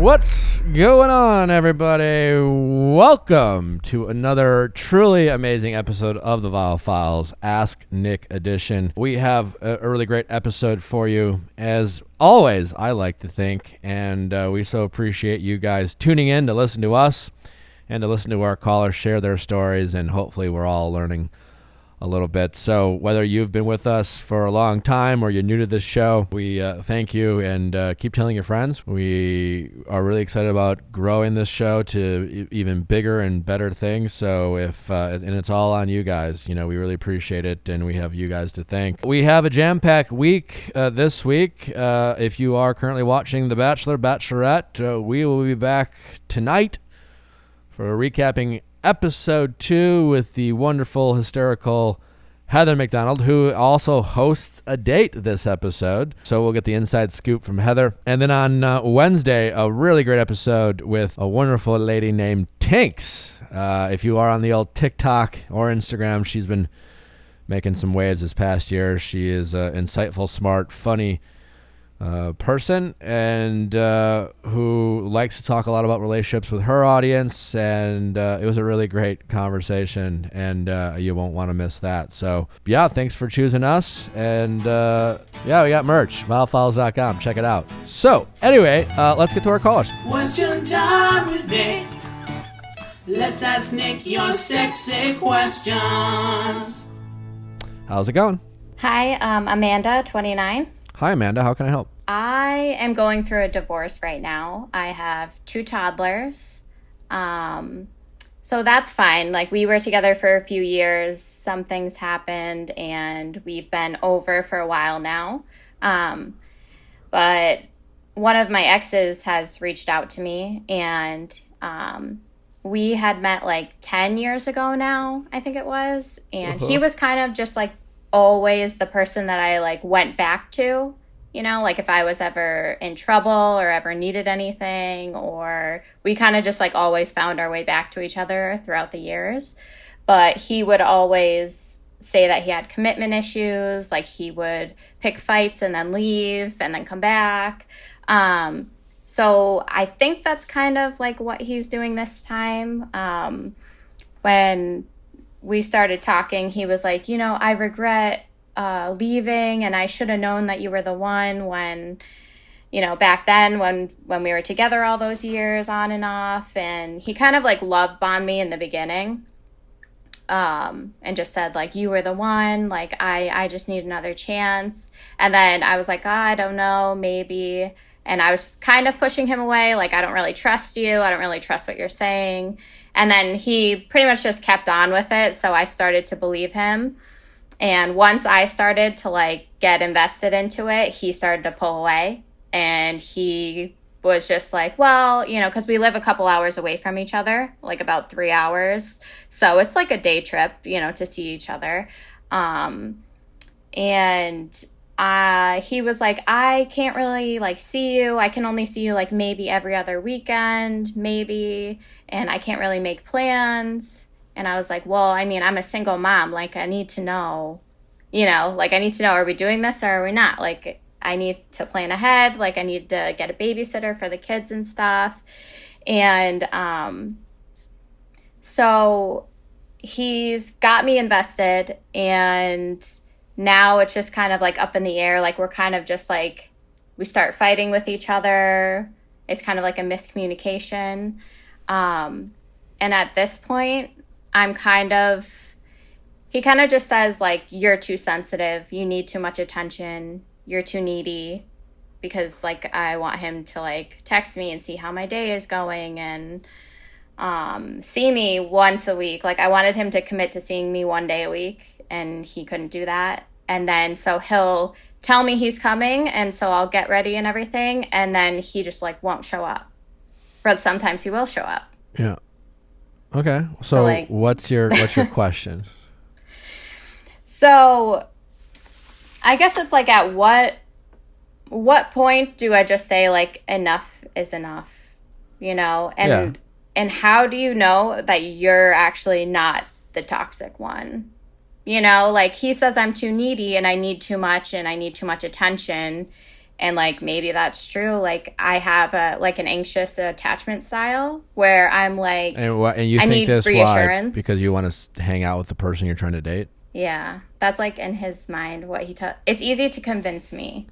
What's going on, everybody? Welcome to another truly amazing episode of the Viall Files Ask Nick edition. We have a really great episode for you, as always, I like to think, and we so appreciate you guys tuning in to listen to us and to listen to our callers share their stories, and hopefully we're all learning a little bit. So whether you've been with us for a long time or you're new to this show, we thank you, and keep telling your friends. We are really excited about growing this show to even bigger and better things. So and it's all on you guys. We really appreciate it, and we have you guys to thank. We have a jam-packed week this week. If you are currently watching The Bachelor, Bachelorette, we will be back tonight for recapping episode 2 with the wonderful, hysterical Heather McDonald, who also hosts a date this episode. So we'll get the inside scoop from Heather. And then on Wednesday, a really great episode with a wonderful lady named Tinks. If you are on the old TikTok or Instagram, she's been making some waves this past year. She is an insightful, smart, funny person, and who likes to talk a lot about relationships with her audience, and it was a really great conversation, and you won't want to miss that. So yeah, thanks for choosing us, and yeah, we got merch, viallfiles.com, check it out. So anyway, let's get to our callers. Question time with Nick. Let's ask Nick your sexy questions. How's it going? Hi, Amanda, 29. Hi, Amanda. How can I help? I am going through a divorce right now. I have 2 toddlers. So that's fine. Like, we were together for a few years. Some things happened, and we've been over for a while now. But one of my exes has reached out to me, and we had met like 10 years ago now, I think it was. And he was kind of just like always the person that I like went back to, like if I was ever in trouble or ever needed anything, or we kind of just like always found our way back to each other throughout the years. But he would always say that he had commitment issues, like he would pick fights and then leave and then come back. So I think that's kind of like what he's doing this time. When we started talking, he was like, I regret leaving, and I should have known that you were the one when, back then when we were together all those years on and off. And he kind of like love bombed me in the beginning, and just said like, you were the one, like I just need another chance. And then I was like, I don't know, maybe. And I was kind of pushing him away, like, I don't really trust you. I don't really trust what you're saying. And then he pretty much just kept on with it. So I started to believe him. And once I started to like get invested into it, he started to pull away. And he was just like, well, because we live a couple hours away from each other, like about 3 hours. So it's like a day trip, to see each other. And he was like, I can't really like see you. I can only see you like maybe every other weekend, maybe. And I can't really make plans. And I was like, well, I mean, I'm a single mom. Like, I need to know, are we doing this or are we not? Like, I need to plan ahead. Like, I need to get a babysitter for the kids and stuff. And so he's got me invested, and now it's just kind of like up in the air. Like, we're kind of just like, we start fighting with each other. It's kind of like a miscommunication. And at this point, he kind of just says like, you're too sensitive. You need too much attention. You're too needy, because like, I want him to like text me and see how my day is going, and see me once a week. Like, I wanted him to commit to seeing me 1 day a week, and he couldn't do that. And then so he'll tell me he's coming, and so I'll get ready and everything, and then he just like won't show up. But sometimes he will show up. Yeah. Okay. So like, what's your question? So I guess it's like, at what point do I just say like, enough is enough, and how do you know that you're actually not the toxic one? Like, he says I'm too needy and I need too much and I need too much attention. And like, maybe that's true. Like, I have an anxious attachment style where I'm like, and you I think need this reassurance. why? Because you want to hang out with the person you're trying to date? Yeah. That's like in his mind what it's easy to convince me.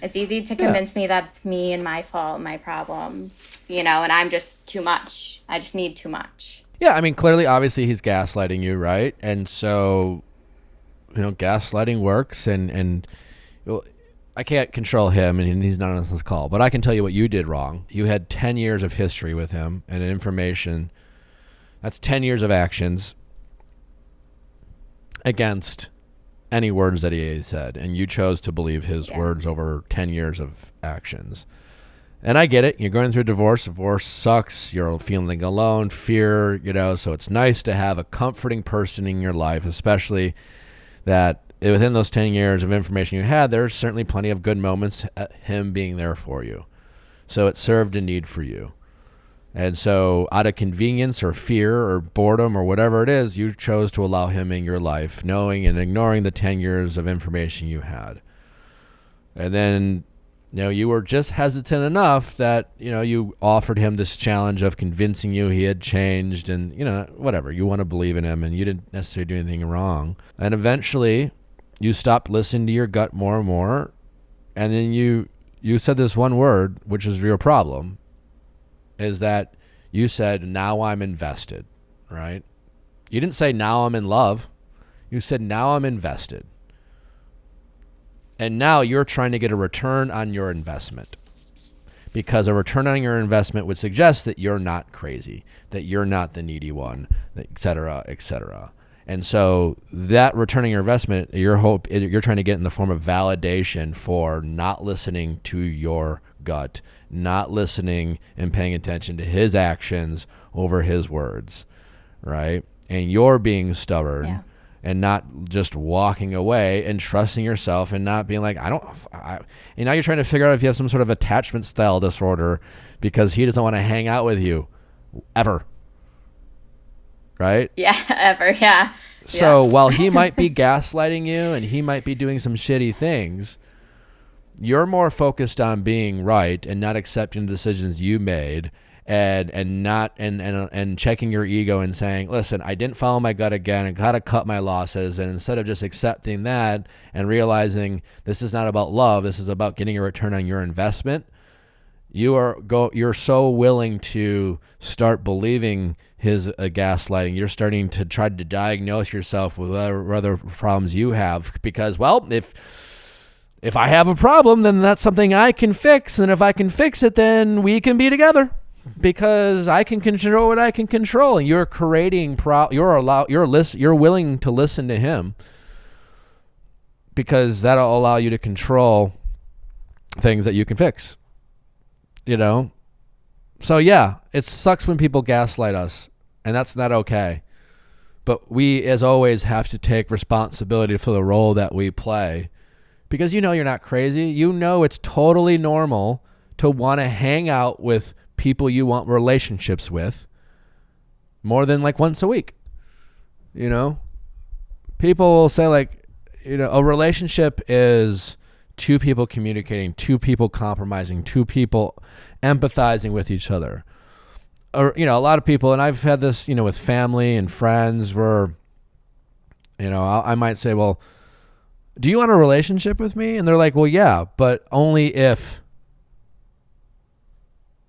It's easy to convince me that it's me and my fault, my problem, and I'm just too much. I just need too much. Yeah, I mean, clearly, obviously, he's gaslighting you, right? And so, gaslighting works, and I can't control him, and he's not on this call, but I can tell you what you did wrong. You had 10 years of history with him and information. That's 10 years of actions against any words that he said, and you chose to believe his words over 10 years of actions. And I get it. You're going through a divorce. Divorce sucks. You're feeling alone, fear, so it's nice to have a comforting person in your life, especially that within those 10 years of information you had, there's certainly plenty of good moments at him being there for you. So it served a need for you. And so out of convenience or fear or boredom or whatever it is, you chose to allow him in your life, knowing and ignoring the 10 years of information you had. And then, you were just hesitant enough that, you offered him this challenge of convincing you he had changed and, whatever. You want to believe in him and you didn't necessarily do anything wrong. And eventually you stopped listening to your gut more and more. And then you said this one word, which is your problem, is that you said, now I'm invested, right? You didn't say, now I'm in love. You said, now I'm invested. And now you're trying to get a return on your investment, because a return on your investment would suggest that you're not crazy, that you're not the needy one, et cetera, et cetera. And so that return on your investment, you're trying to get in the form of validation for not listening to your gut, not listening and paying attention to his actions over his words, right? And you're being stubborn and not just walking away and trusting yourself and not being like, and now you're trying to figure out if you have some sort of attachment style disorder because he doesn't want to hang out with you ever. Right? Yeah, ever, yeah. So while he might be gaslighting you and he might be doing some shitty things, you're more focused on being right and not accepting the decisions you made and checking your ego and saying, listen, I didn't follow my gut again. I got to cut my losses. And instead of just accepting that and realizing this is not about love, this is about getting a return on your investment, you're so willing to start believing his gaslighting. You're starting to try to diagnose yourself with other problems you have because, well, if I have a problem, then that's something I can fix. And if I can fix it, then we can be together because I can control what I can control. And you're creating you're willing to listen to him because that'll allow you to control things that you can fix. So yeah, it sucks when people gaslight us, and that's not okay. But we, as always, have to take responsibility for the role that we play because you're not crazy. It's totally normal to want to hang out with people you want relationships with more than like once a week. People will say a relationship is two people communicating, two people compromising, two people empathizing with each other. Or, a lot of people, and I've had this, with family and friends where, I might say, well, do you want a relationship with me? And they're like, well, yeah, but only if.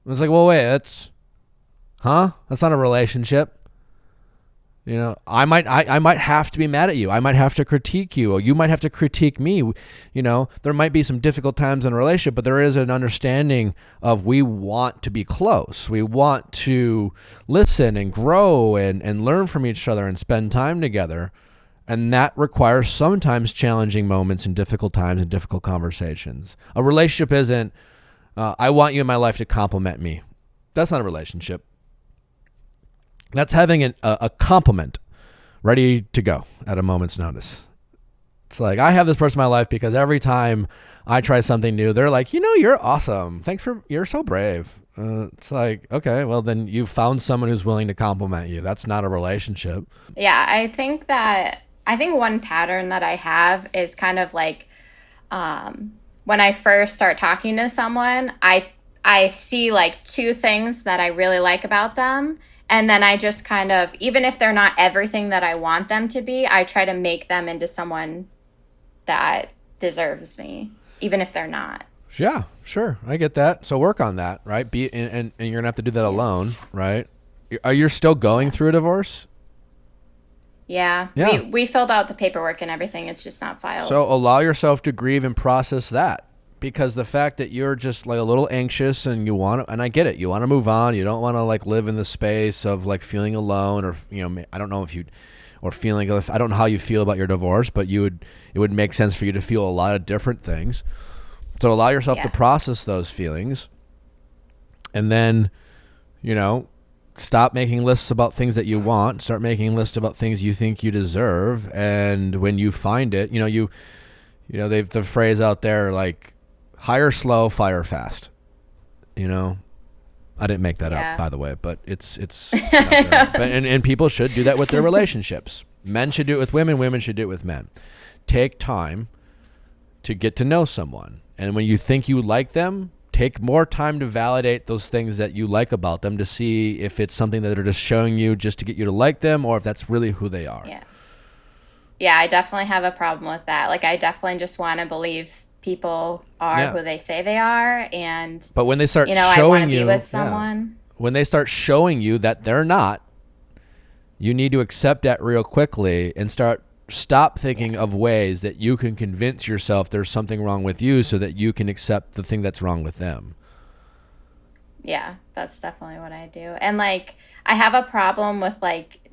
It's like, well, wait, that's not a relationship. I might have to be mad at you. I might have to critique you, or you might have to critique me. There might be some difficult times in a relationship, but there is an understanding of we want to be close. We want to listen and grow and learn from each other and spend time together. And that requires sometimes challenging moments and difficult times and difficult conversations. A relationship isn't, I want you in my life to compliment me. That's not a relationship. That's having a compliment ready to go at a moment's notice. It's like, I have this person in my life because every time I try something new, they're like, you're awesome. You're so brave. It's like, okay, well then you found someone who's willing to compliment you. That's not a relationship. Yeah, I think one pattern that I have is kind of like, when I first start talking to someone, I see like two things that I really like about them. And then I just kind of, even if they're not everything that I want them to be, I try to make them into someone that deserves me, even if they're not. Yeah, sure. I get that. So work on that, right? And you're going to have to do that alone, right? Are you still going through a divorce? Yeah. We filled out the paperwork and everything. It's just not filed. So allow yourself to grieve and process that, because the fact that you're just like a little anxious and you want to, and I get it, you want to move on. You don't want to like live in the space of like feeling alone, or, you know, I don't know if you, or feeling, I don't know how you feel about your divorce, but it would make sense for you to feel a lot of different things. So allow yourself to process those feelings, and then, you know, stop making lists about things that you want. Start making lists about things you think you deserve. And when you find it, you know, they've the phrase out there like hire slow, fire fast. You know, I didn't make that up, by the way, but it's out there. And people should do that with their relationships. Men should do it with women. Women should do it with men. Take time to get to know someone. And when you think you like them, take more time to validate those things that you like about them, to see if it's something that they're just showing you just to get you to like them, or if that's really who they are. Yeah, I definitely have a problem with that. Like, I definitely just want to believe people are who they say they are. But when they start showing I want to be with someone. When they start showing you that they're not, you need to accept that real quickly and stop thinking of ways that you can convince yourself there's something wrong with you, so that you can accept the thing that's wrong with them. Yeah, that's definitely what I do. And like, I have a problem with like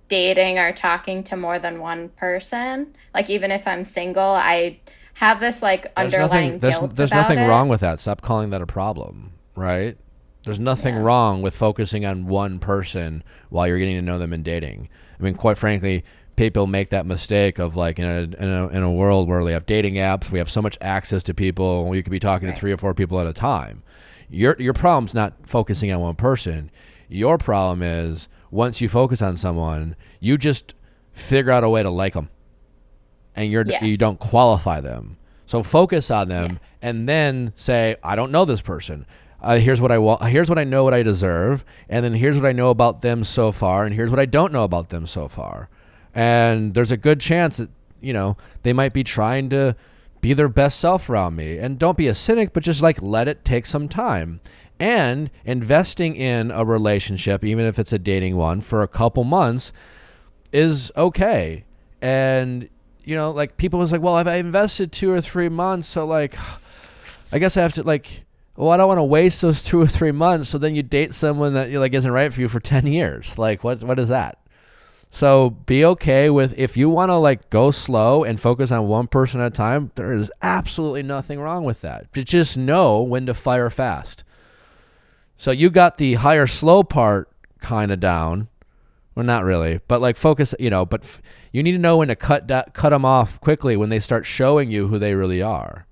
dating or talking to more than one person. Like, even if I'm single, I have this like underlying guilt. There's about nothing it. wrong with that. Stop calling that a problem, right? There's nothing wrong with focusing on one person while you're getting to know them and dating. I mean, quite frankly, people make that mistake of like in a world where we have dating apps, we have so much access to people, you could be talking to 3 or 4 people at a time. Your problem's not focusing on one person. Your problem is, once you focus on someone, you just figure out a way to like them, and you don't qualify them. So focus on them, and then say, I don't know this person. Here's what I want. Here's what I know what I deserve, and then here's what I know about them so far, and here's what I don't know about them so far. And there's a good chance that, you know, they might be trying to be their best self around me. And don't be a cynic, but just like let it take some time. And investing in a relationship, even if it's a dating one, for a couple months is okay. And, you know, like people was like, well, I invested 2 or 3 months, so like, I guess I have to like, well, I don't want to waste those 2 or 3 months. So then you date someone that like isn't right for you for 10 years. Like, what is that? So be okay with, if you want to like go slow and focus on one person at a time, there is absolutely nothing wrong with that. But just know when to fire fast. So you got the hire slow part kind of down. Well, not really, but like focus, you know, but you need to know when to cut them off quickly when they start showing you who they really are.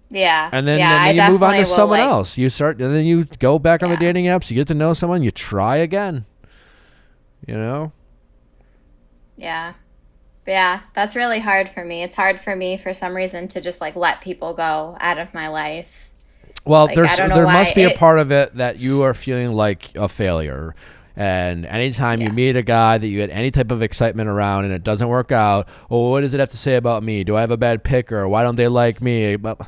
Yeah. And then you move on to someone else. And then you go back on the dating apps, you get to know someone, you try again. You know? Yeah, that's really hard for me. It's hard for me for some reason to just like let people go out of my life. Well, like, there must be a part of it that you are feeling like a failure. And anytime you meet a guy that you had any type of excitement around and it doesn't work out, well, what does it have to say about me? Do I have a bad picker? Why don't they like me? But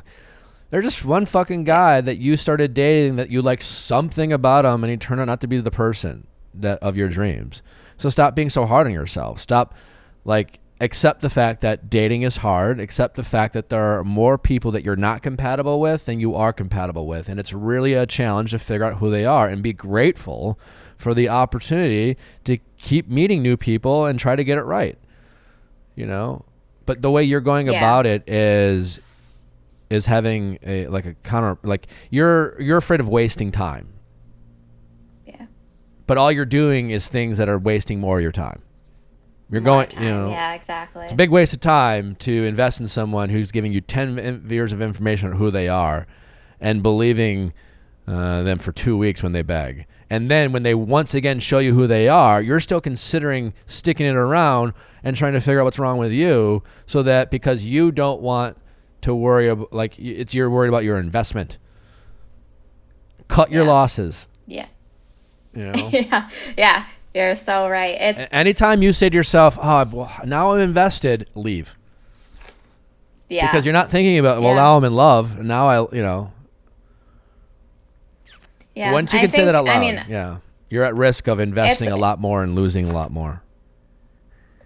they're just one fucking guy that you started dating that you liked something about him, and he turned out not to be the person of your dreams. So stop being so hard on yourself. Stop, like, accept the fact that dating is hard. Accept the fact that there are more people that you're not compatible with than you are compatible with, and it's really a challenge to figure out who they are, and be grateful for the opportunity to keep meeting new people and try to get it right. You know, but the way you're going about it is having a counter, like you're afraid of wasting time. But all you're doing is things that are wasting more of your time. You're going, you know. Yeah, exactly. It's a big waste of time to invest in someone who's giving you 10 years of information on who they are and believing them for 2 weeks when they beg. And then when they once again show you who they are, you're still considering sticking it around and trying to figure out what's wrong with you, so that because you don't want to worry about, like, you're worried about your investment. Cut your losses. Yeah. You know? Yeah. You're so right. It's anytime you say to yourself, well, now I'm invested, leave. Yeah. Because you're not thinking about, well, now I'm in love, and now Yeah. Once you can say that out loud, you're at risk of investing a lot more and losing a lot more.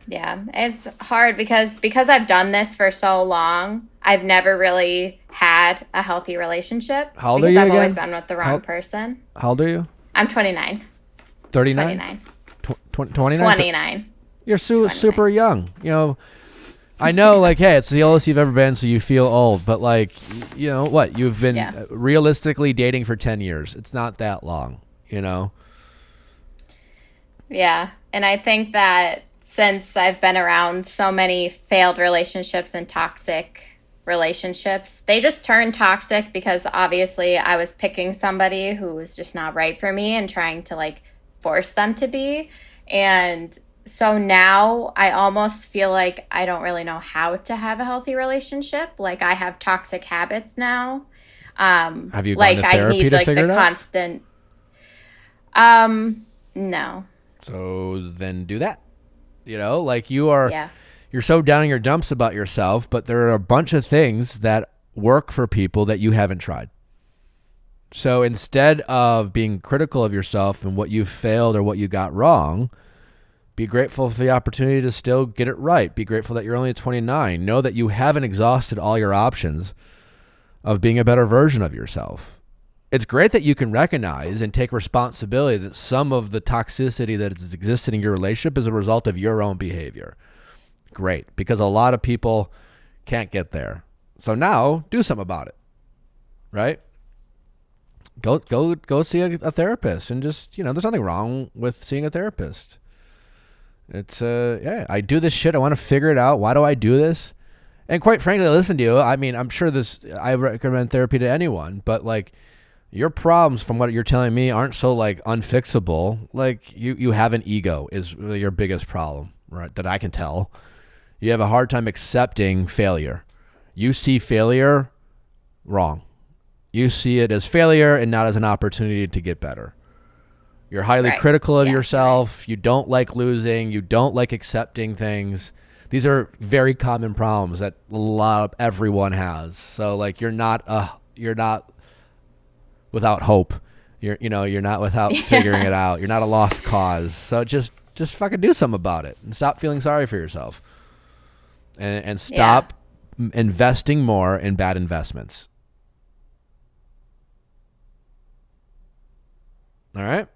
Yeah, it's hard because I've done this for so long. I've never really had a healthy relationship. How old are you I've again? always been with the wrong person. How old are you? I'm 29. 39? 29? 29. You're super young. You know, I know, like, hey, it's the oldest you've ever been, so you feel old. But, like, you know what? You've been realistically dating for 10 years. It's not that long, you know? Yeah, and I think that since I've been around so many failed relationships and toxic relationships, they just turned toxic because obviously I was picking somebody who was just not right for me and trying to, like, force them to be. And so now I almost feel like I don't really know how to have a healthy relationship. Like, I have toxic habits now. Have you gone to therapy to figure it out? Constant. No. So then do that. You know, like, you're so down in your dumps about yourself, but there are a bunch of things that work for people that you haven't tried. So instead of being critical of yourself and what you failed or what you got wrong, be grateful for the opportunity to still get it right. Be grateful that you're only 29. Know that you haven't exhausted all your options of being a better version of yourself. It's great that you can recognize and take responsibility that some of the toxicity that has existed in your relationship is a result of your own behavior. Great, because a lot of people can't get there. So now do something about it, right? Go see a therapist, and just, you know, there's nothing wrong with seeing a therapist. It's I do this shit. I want to figure it out. Why do I do this? And quite frankly, listen to you. I mean, I'm sure I recommend therapy to anyone, but, like, your problems, from what you're telling me, aren't so, like, unfixable. Like, you have an ego is really your biggest problem, right? That I can tell. You have a hard time accepting failure. You see failure wrong. You see it as failure and not as an opportunity to get better. You're highly critical of yourself. Right. You don't like losing. You don't like accepting things. These are very common problems that everyone has. So, like, you're not without hope. You're not without figuring it out. You're not a lost cause. So just fucking do something about it and stop feeling sorry for yourself. And stop investing more in bad investments. All right.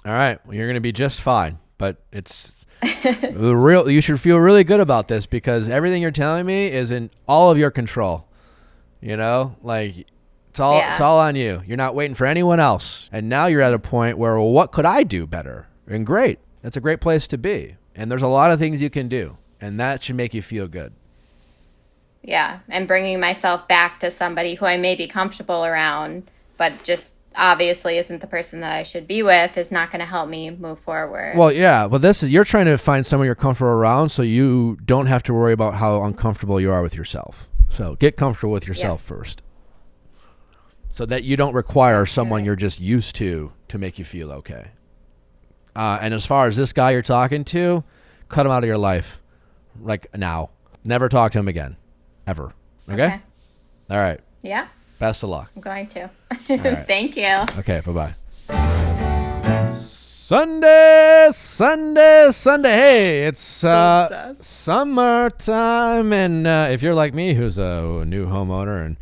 Well, you're going to be just fine, but it's you should feel really good about this, because everything you're telling me is in all of your control. You know, like, it's all on you. You're not waiting for anyone else. And now you're at a point where, well, what could I do better? And great. That's a great place to be. And there's a lot of things you can do, and that should make you feel good. Yeah, and bringing myself back to somebody who I may be comfortable around, but just obviously isn't the person that I should be with, is not going to help me move forward. Well, yeah, but you're trying to find someone you're comfortable around so you don't have to worry about how uncomfortable you are with yourself. So get comfortable with yourself first, so that you don't require someone you're just used to make you feel okay. And as far as this guy you're talking to, cut him out of your life, like, now. Never talk to him again, ever. Okay? All right. Yeah. Best of luck. I'm going to. Right. Thank you. Okay, bye-bye. Sunday. Hey, it's summertime, and if you're like me, who's a new homeowner and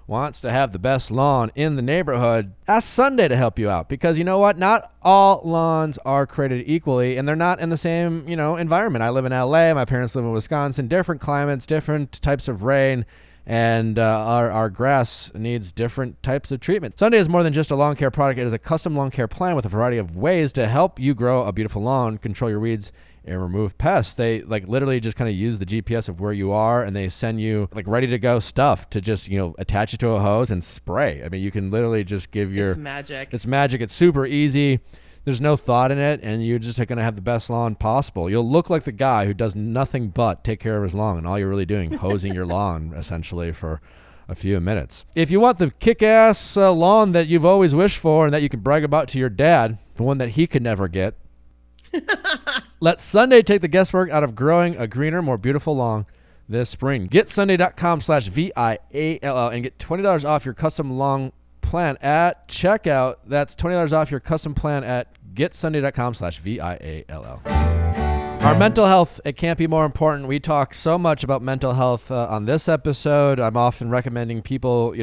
wants to have the best lawn in the neighborhood, ask Sunday to help you out, because you know what? Not all lawns are created equally, and they're not in the same, environment. I live in LA. My parents live in Wisconsin. Different climates, different types of rain. And our grass needs different types of treatment. Sunday is more than just a lawn care product. It is a custom lawn care plan with a variety of ways to help you grow a beautiful lawn, control your weeds, and remove pests. They literally just kind of use the GPS of where you are, and they send you ready to go stuff to just attach it to a hose and spray. I mean, you can literally just give your... It's magic. It's magic. It's super easy. there's no thought in it, and you're just going to have the best lawn possible. You'll look like the guy who does nothing but take care of his lawn, and all you're really doing hosing your lawn essentially for a few minutes. If you want the kick-ass lawn that you've always wished for and that you can brag about to your dad, the one that he could never get, let Sunday take the guesswork out of growing a greener, more beautiful lawn this spring. Get Sunday.com/VIALL and get $20 off your custom lawn plan at checkout. That's $20 off your custom plan at getsunday.com/VIALL. Our mental health, it can't be more important. We talk so much about mental health on this episode. I'm often recommending people,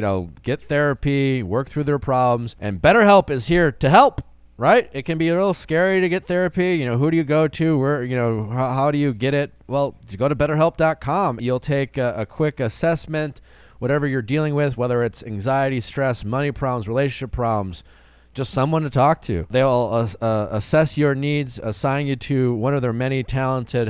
get therapy, work through their problems, and BetterHelp is here to help, right? It can be a little scary to get therapy. Who do you go to? Where, how do you get it? Well, you go to betterhelp.com. You'll take a quick assessment, whatever you're dealing with, whether it's anxiety, stress, money problems, relationship problems, just someone to talk to. They'll assess your needs, assign you to one of their many talented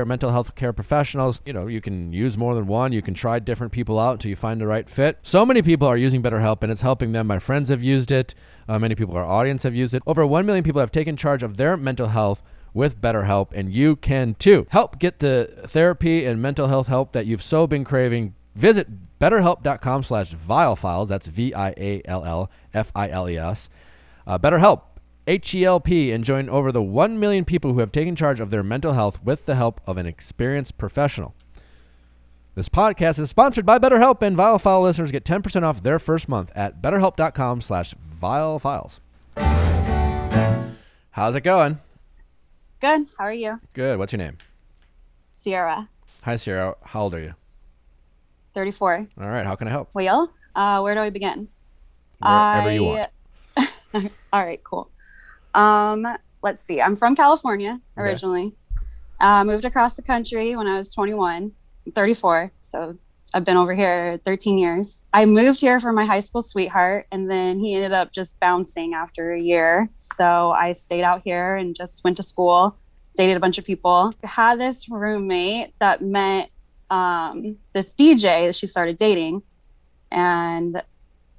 mental health care professionals. You can use more than one. You can try different people out until you find the right fit. So many people are using BetterHelp, and it's helping them. My friends have used it. Many people in our audience have used it. Over 1 million people have taken charge of their mental health with BetterHelp, and you can too. Help get the therapy and mental health help that you've so been craving. Visit betterhelp.com/Viall Files. That's VIALLFILES. BetterHelp, HELP, and join over the 1 million people who have taken charge of their mental health with the help of an experienced professional. This podcast is sponsored by BetterHelp, and Viall File listeners get 10% off their first month at betterhelp.com/Viall Files. How's it going? Good. How are you? Good. What's your name? Sierra. Hi, Sierra. How old are you? 34. All right. How can I help? Well, where do I begin? Wherever you want. All right, cool. Let's see. I'm from California originally. Moved across the country when I was 21. I'm 34, so I've been over here 13 years. I moved here for my high school sweetheart, and then he ended up just bouncing after a year. So I stayed out here and just went to school, dated a bunch of people. Had this roommate that met this DJ that she started dating, and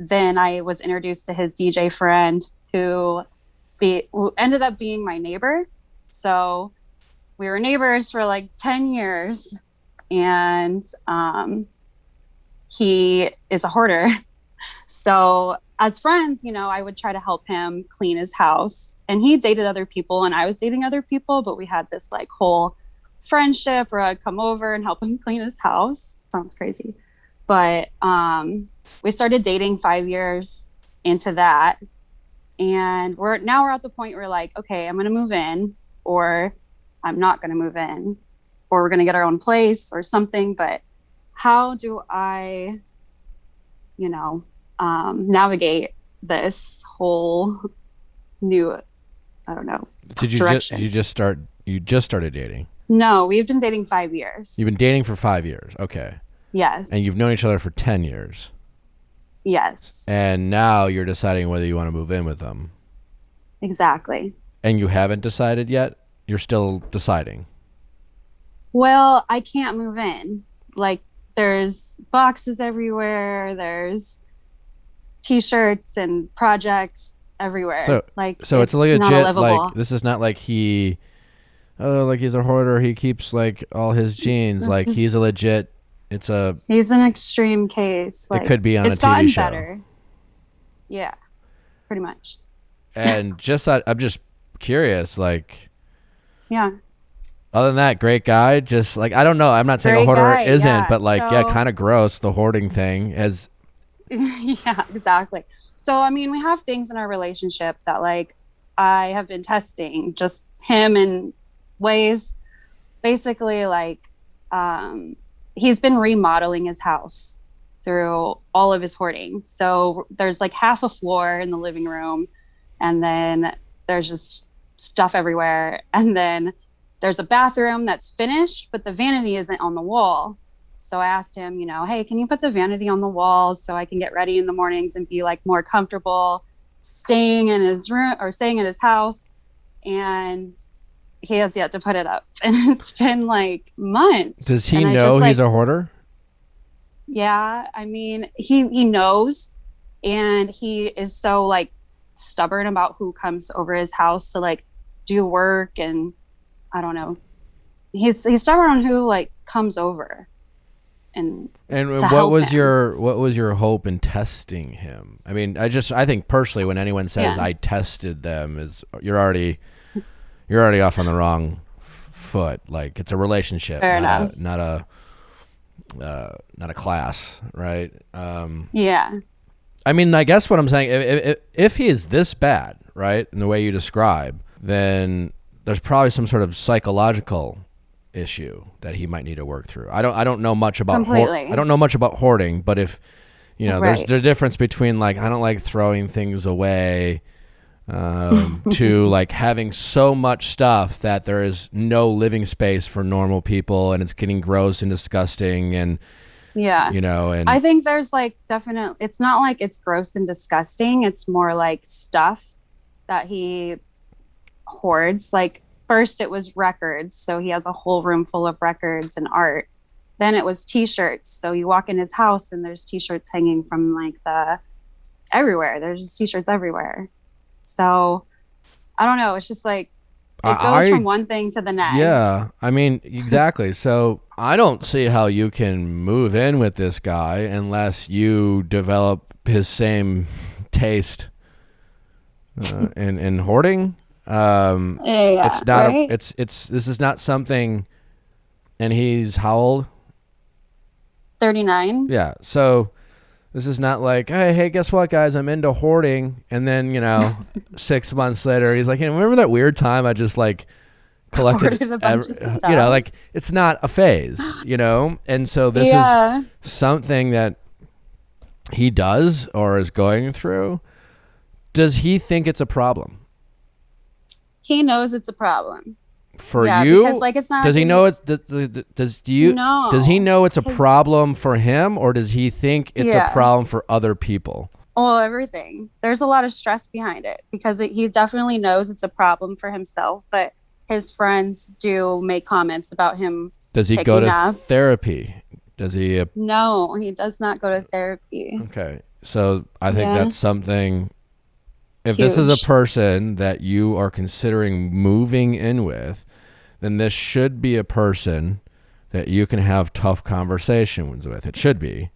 then I was introduced to his DJ friend who ended up being my neighbor. So we were neighbors for like 10 years, and he is a hoarder. So as friends, I would try to help him clean his house, and he dated other people and I was dating other people, but we had this like whole friendship where I'd come over and help him clean his house. Sounds crazy. But we started dating 5 years into that. And we're at the point where like, okay, I'm going to move in, or I'm not going to move in, or we're going to get our own place or something. But how do I, navigate this whole new, I don't know, direction. You just started dating? No, we've been dating 5 years. You've been dating for 5 years. Okay. Yes. And you've known each other for 10 years. Yes. And now you're deciding whether you want to move in with them. Exactly. And you haven't decided yet? You're still deciding? Well, I can't move in. Like, there's boxes everywhere. There's T-shirts and projects everywhere. So it's legit. Like, this is not like he's a hoarder. He keeps like all his jeans. He's a legit. He's an extreme case. It could be on a TV show. It's gotten better. Yeah, pretty much. And I'm just curious, yeah. Other than that, great guy. Just I don't know. I'm not saying a hoarder isn't, but kind of gross. The hoarding thing is. Yeah, exactly. So, we have things in our relationship that I have been testing just him in ways, basically he's been remodeling his house through all of his hoarding. So there's half a floor in the living room, and then there's just stuff everywhere. And then there's a bathroom that's finished, but the vanity isn't on the wall. So I asked him, hey, can you put the vanity on the wall so I can get ready in the mornings and be more comfortable staying in his room or staying in his house? And he has yet to put it up, and it's been months. Does he know he's a hoarder? Yeah, he knows, and he is so stubborn about who comes over his house to like do work, and I don't know. He's stubborn on who like comes over. And what was your hope in testing him? I mean, I think personally, when anyone says I tested them, is you're already off on the wrong foot. Like, it's a relationship, not a class, right? Yeah. I mean, I guess what I'm saying, if he is this bad, right, in the way you describe, then there's probably some sort of psychological issue that he might need to work through. I don't know much about I don't know much about hoarding, but if there's a difference between like I don't like throwing things away to like having so much stuff that there is no living space for normal people and it's getting gross and disgusting and and I think there's like definitely, it's not like it's gross and disgusting, it's more like stuff that he hoards. Like, first it was records, so he has a whole room full of records and art. Then it was t-shirts, so you walk in his house and there's t-shirts hanging from like everywhere. There's just t-shirts everywhere. So I don't know, it's just like it goes from one thing to the next. Yeah, I mean, exactly. So I don't see how you can move in with this guy unless you develop his same taste in hoarding. It's not right? this is not something. And he's how old? 39. Yeah, so this is not like, hey, guess what, guys, I'm into hoarding, and then 6 months later he's like, remember that weird time I just like collected a bunch of stuff. Like, it's not a phase, and so this is something that he does or is going through. Does he think it's a problem? He knows it's a problem. For you? Because, like, it's not. Does he know it's does he know it's a problem for him, or does he think it's a problem for other people? Oh, everything. There's a lot of stress behind it because he definitely knows it's a problem for himself, but his friends do make comments about him. Does he go to therapy? Does he? No, he does not go to therapy. Okay, so I think that's something. If Huge. This is a person that you are considering moving in with, then this should be a person that you can have tough conversations with. It should be.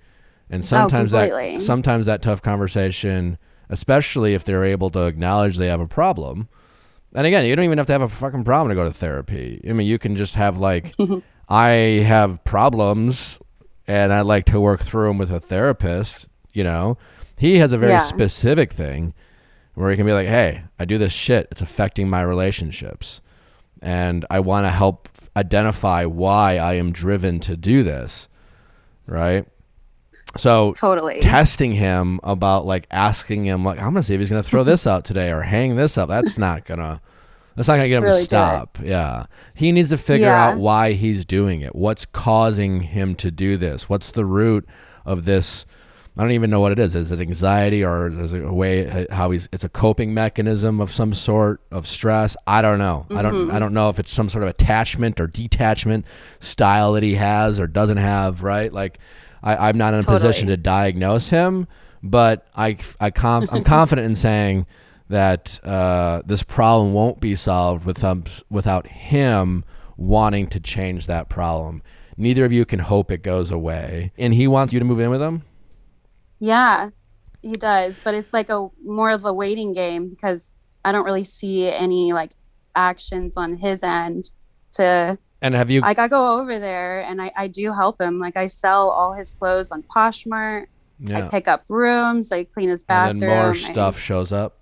And sometimes that tough conversation, especially if they're able to acknowledge they have a problem. And again, you don't even have to have a fucking problem to go to therapy. I mean, you can just have like, I have problems and I'd like to work through them with a therapist. He has a very specific thing where he can be like, hey, I do this shit. It's affecting my relationships. And I want to help identify why I am driven to do this. Right? So totally testing him about like asking him like, I'm going to see if he's going to throw this out today or hang this up. That's not going to get him to stop. Yeah. He needs to figure out why he's doing it. What's causing him to do this? What's the root of this? I don't even know what it is. Is it anxiety, or is it a way how it's a coping mechanism of some sort of stress? I don't know. Mm-hmm. I don't know if it's some sort of attachment or detachment style that he has or doesn't have, right? Like I'm not in a position to diagnose him, but I'm confident in saying that this problem won't be solved without him wanting to change that problem. Neither of you can hope it goes away. And he wants you to move in with him? Yeah, he does. But it's like more of a waiting game because I don't really see any like actions on his end to. And have you? Like, I go over there and I do help him. Like, I sell all his clothes on Poshmark. Yeah. I pick up rooms. I clean his bathroom. And then more stuff shows up.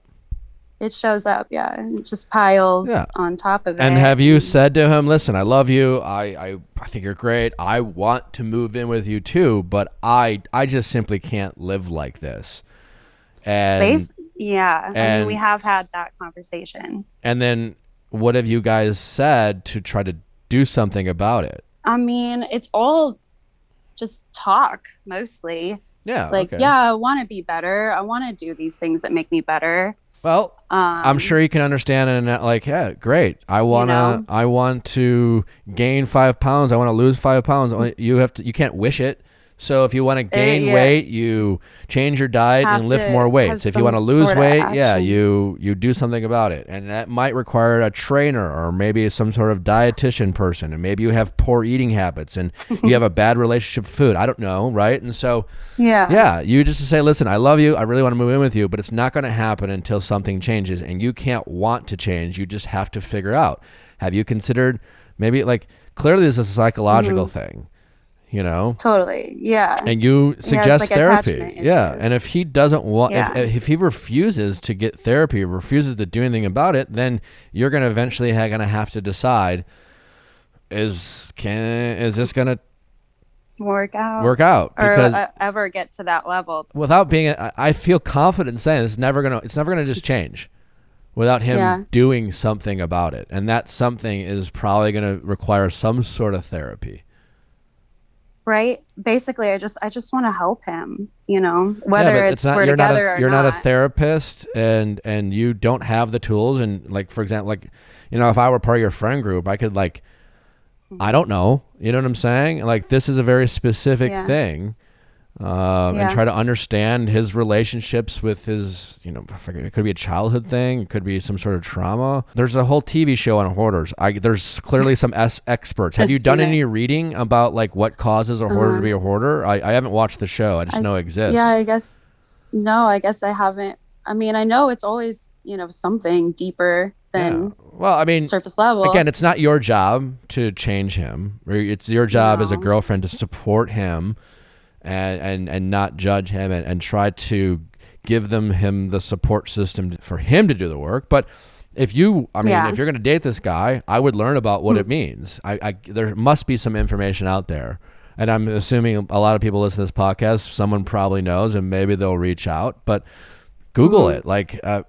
It shows up, yeah. And it just piles on top of it. And have you said to him, listen, I love you. I think you're great. I want to move in with you too, but I just simply can't live like this. And I mean, we have had that conversation. And then what have you guys said to try to do something about it? I mean, it's all just talk mostly. Yeah. It's like, I want to be better. I want to do these things that make me better. Well, I'm sure you can understand and like, yeah, great. I want to gain 5 pounds. I want to lose 5 pounds. You can't wish it. So if you want to gain weight, you change your diet and lift more weights. If you want to lose weight, you do something about it. And that might require a trainer or maybe some sort of dietitian person. And maybe you have poor eating habits and you have a bad relationship with food. I don't know, right? And so, you just say, listen, I love you. I really want to move in with you, but it's not going to happen until something changes. And you can't want to change. You just have to figure out. Have you considered maybe clearly this is a psychological thing? Totally. Yeah. And you suggest therapy. Yeah. Issues. And if he doesn't want, if he refuses to get therapy, refuses to do anything about it, then you're going to eventually going to have to decide, is this going to work out? Because or ever get to that level. Without being, I feel confident in saying it's never going to just change without him doing something about it. And that something is probably going to require some sort of therapy. Right. Basically, I just want to help him, whether it's we're you're together or not. You're not a therapist and you don't have the tools. And for example, if I were part of your friend group, I could I don't know, you know what I'm saying? This is a very specific thing. And try to understand his relationships with his, it could be a childhood thing. It could be some sort of trauma. There's a whole TV show on hoarders. There's clearly some experts. Have you done any reading about what causes a hoarder to be a hoarder? I haven't watched the show. I just know it exists. Yeah, I guess I haven't. I mean, I know it's always, something deeper than surface level. Again, it's not your job to change him. It's your job as a girlfriend to support him and not judge him and try to give him the support system for him to do the work. But if you're going to date this guy, I would learn about what it means. There must be some information out there. And I'm assuming a lot of people listen to this podcast, someone probably knows and maybe they'll reach out, but Google it,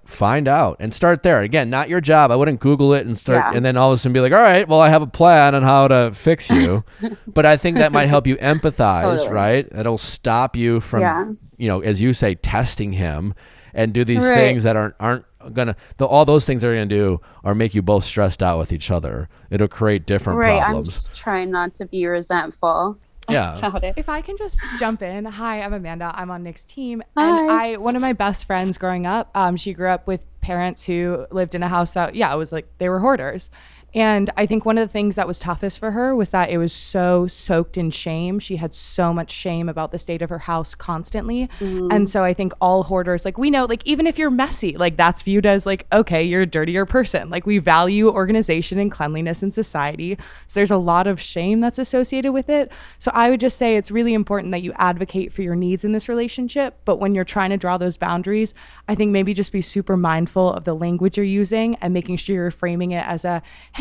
find out and start there. Again, not your job. I wouldn't Google it and start and then all of a sudden be like, all right, well, I have a plan on how to fix you. But I think that might help you empathize, right? It'll stop you from, as you say, testing him and do these things that aren't gonna, all those things they're gonna do are make you both stressed out with each other. It'll create different problems. I'm just trying not to be resentful. About it. If I can just jump in. Hi, I'm Amanda. I'm on Nick's team. Hi. And one of my best friends growing up, she grew up with parents who lived in a house that, it was they were hoarders. And I think one of the things that was toughest for her was that it was so soaked in shame. She had so much shame about the state of her house constantly. And so I think all hoarders, we know, even if you're messy, that's viewed as okay, you're a dirtier person. We value organization and cleanliness in society. So there's a lot of shame that's associated with it. So I would just say it's really important that you advocate for your needs in this relationship. But when you're trying to draw those boundaries, I think maybe just be super mindful of the language you're using and making sure you're framing it as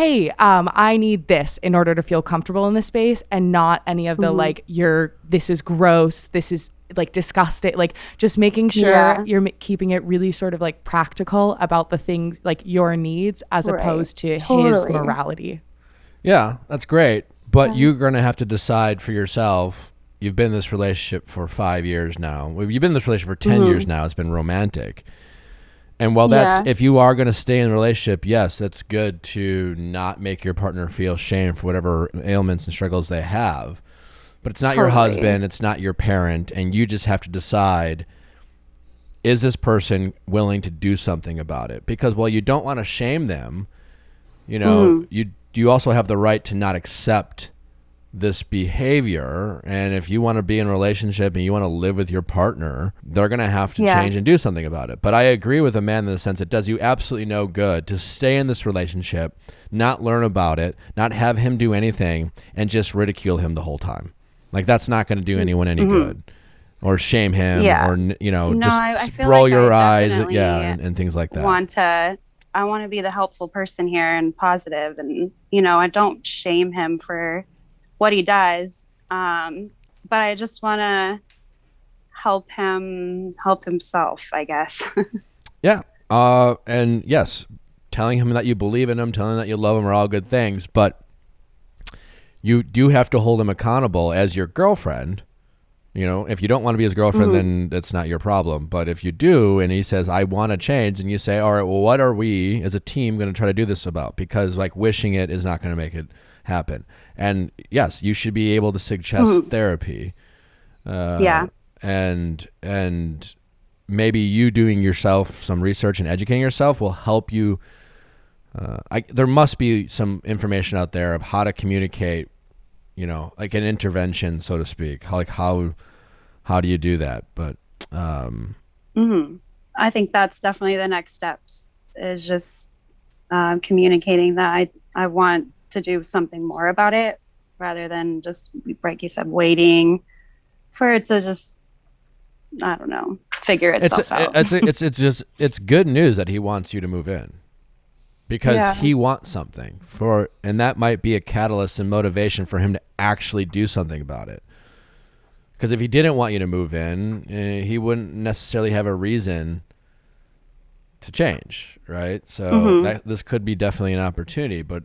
hey, I need this in order to feel comfortable in this space, and not any of the this is gross, this is disgusting, just making sure you're keeping it really sort of practical about the things your needs as opposed to his morality. Yeah, that's great. But you're going to have to decide for yourself. You've been in this relationship for 5 years now. You've been in this relationship for 10 years now. It's been romantic. And while if you are going to stay in a relationship, yes, that's good to not make your partner feel shame for whatever ailments and struggles they have. But it's not your husband, it's not your parent, and you just have to decide, is this person willing to do something about it? Because while you don't want to shame them, you also have the right to not accept this behavior. And if you want to be in a relationship and you want to live with your partner, they're going to have to change and do something about it. But I agree with Amanda in the sense it does you absolutely no good to stay in this relationship, not learn about it, not have him do anything, and just ridicule him the whole time. That's not going to do anyone any good. Or shame him, or just roll your eyes, and things like that. I want to be the helpful person here and positive, and I don't shame him for what he does, but I just want to help himself, I guess. And yes, telling him that you believe in him, telling him that you love him are all good things, but you do have to hold him accountable as your girlfriend. If you don't want to be his girlfriend, then that's not your problem. But if you do, and he says, I want to change, and you say, all right, well, what are we as a team going to try to do this about? Because wishing it is not going to make it happen. And yes, you should be able to suggest therapy. Yeah. And maybe you doing yourself some research and educating yourself will help you. There must be some information out there of how to communicate, like an intervention, so to speak. How do you do that? But I think that's definitely the next steps, is just communicating that I want to do something more about it, rather than just, like you said, waiting for it to just, I don't know, figure itself out. It's good news that he wants you to move in, because he wants something and that might be a catalyst and motivation for him to actually do something about it. Because if he didn't want you to move in, he wouldn't necessarily have a reason to change, right? So this could be definitely an opportunity, but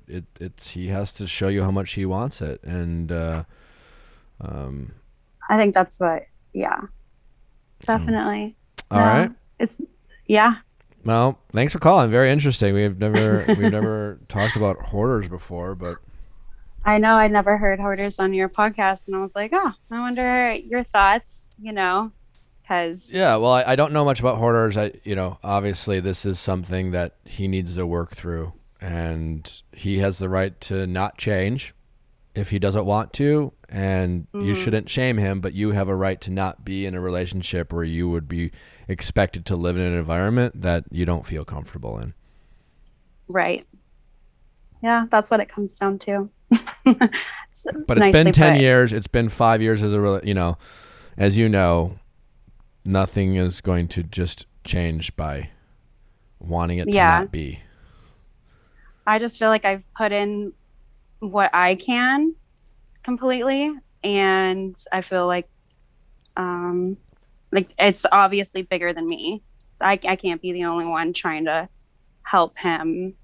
he has to show you how much he wants it, and I think that's what, definitely. All right. It's Well, thanks for calling. Very interesting. We've never talked about hoarders before, but I know I never heard hoarders on your podcast, and I was like, I wonder your thoughts, because well, I don't know much about hoarders. Obviously this is something that he needs to work through, and he has the right to not change if he doesn't want to, and you shouldn't shame him, but you have a right to not be in a relationship where you would be expected to live in an environment that you don't feel comfortable in. Right. Yeah, that's what it comes down to. But it's been 10 years. It's been 5 years as as you know, nothing is going to just change by wanting it to not be. I just feel like I've put in what I can completely, and I feel like it's obviously bigger than me. I can't be the only one trying to help him